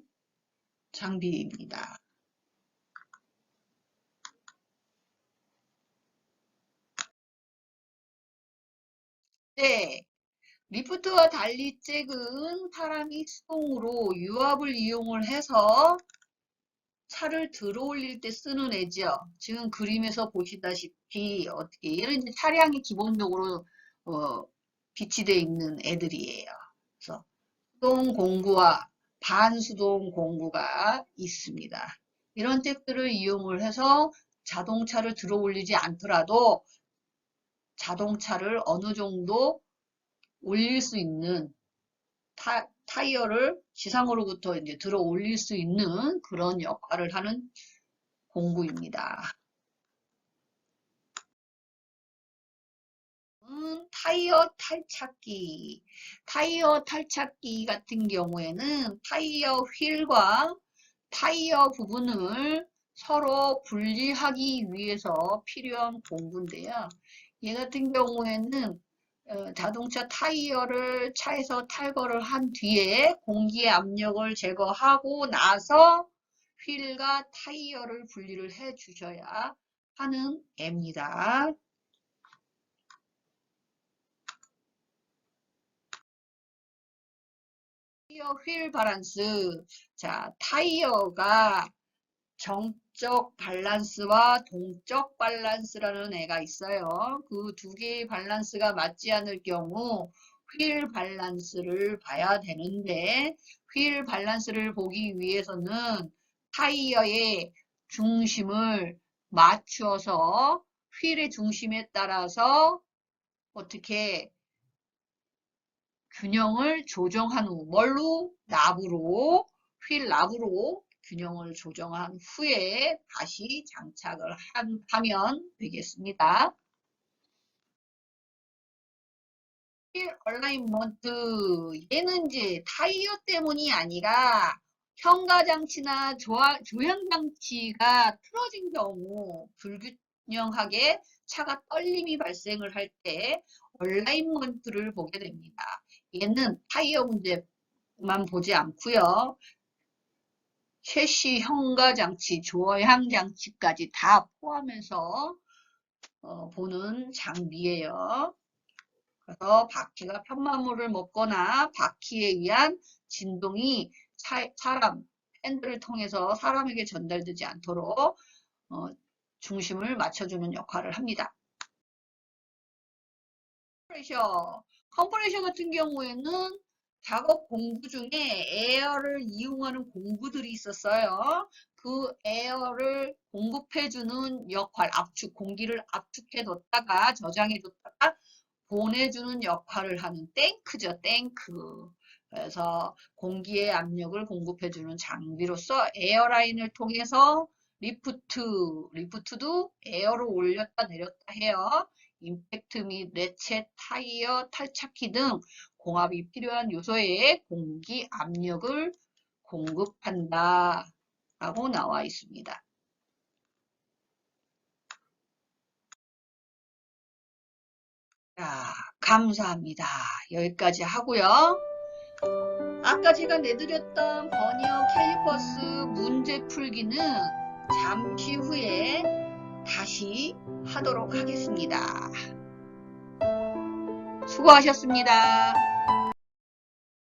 장비입니다. 네, 리프트와 달리 잭은 사람이 수동으로 유압을 이용을 해서 차를 들어 올릴 때 쓰는 애죠. 지금 그림에서 보시다시피 어떻게 얘는 이제 차량이 기본적으로 비치되어 있는 애들이에요. 그래서 수동 공구와 반수동 공구가 있습니다. 이런 잭들을 이용을 해서 자동차를 들어 올리지 않더라도 자동차를 어느 정도 올릴 수 있는 타이어를 지상으로부터 이제 들어 올릴 수 있는 그런 역할을 하는 공구입니다. 타이어 탈착기. 타이어 탈착기 같은 경우에는 타이어 휠과 타이어 부분을 서로 분리하기 위해서 필요한 공구인데요. 얘 같은 경우에는 자동차 타이어를 차에서 탈거를 한 뒤에 공기의 압력을 제거하고 나서 휠과 타이어를 분리를 해 주셔야 하는 애입니다. 타이어 휠 밸런스. 자, 타이어가 정적 밸런스와 동적 밸런스라는 애가 있어요. 그 두 개의 밸런스가 맞지 않을 경우 휠 밸런스를 봐야 되는데, 휠 밸런스를 보기 위해서는 타이어의 중심을 맞추어서 휠의 중심에 따라서 어떻게 균형을 조정한 후, 뭘로? 납으로, 휠 납으로 균형을 조정한 후에 다시 장착을 하면 되겠습니다. 휠 얼라인먼트, 얘는 이제 타이어 때문이 아니라 현가장치나 조향장치가 틀어진 경우 불균형하게 차가 떨림이 발생을 할 때 얼라인먼트를 보게 됩니다. 얘는 타이어 문제만 보지 않고요. 셰시 현가장치, 조향장치까지 다 포함해서 보는 장비예요. 그래서 바퀴가 편마모를 먹거나 바퀴에 의한 진동이 사람, 핸들을 통해서 사람에게 전달되지 않도록 중심을 맞춰주는 역할을 합니다. 컴프레셔 같은 경우에는 작업 공구 중에 에어를 이용하는 공구들이 있었어요. 그 에어를 공급해주는 역할, 공기를 압축해 뒀다가 저장해 뒀다가 보내주는 역할을 하는 탱크죠, 탱크. 그래서 공기의 압력을 공급해주는 장비로서 에어라인을 통해서 리프트도 에어를 올렸다 내렸다 해요. 임팩트 및 레체, 타이어, 탈착기 등 공합이 필요한 요소에 공기 압력을 공급한다 라고 나와 있습니다. 자, 감사합니다. 여기까지 하고요. 아까 제가 내드렸던 버니어 캘리퍼스 문제 풀기는 잠시 후에 다시 하도록 하겠습니다. 수고하셨습니다.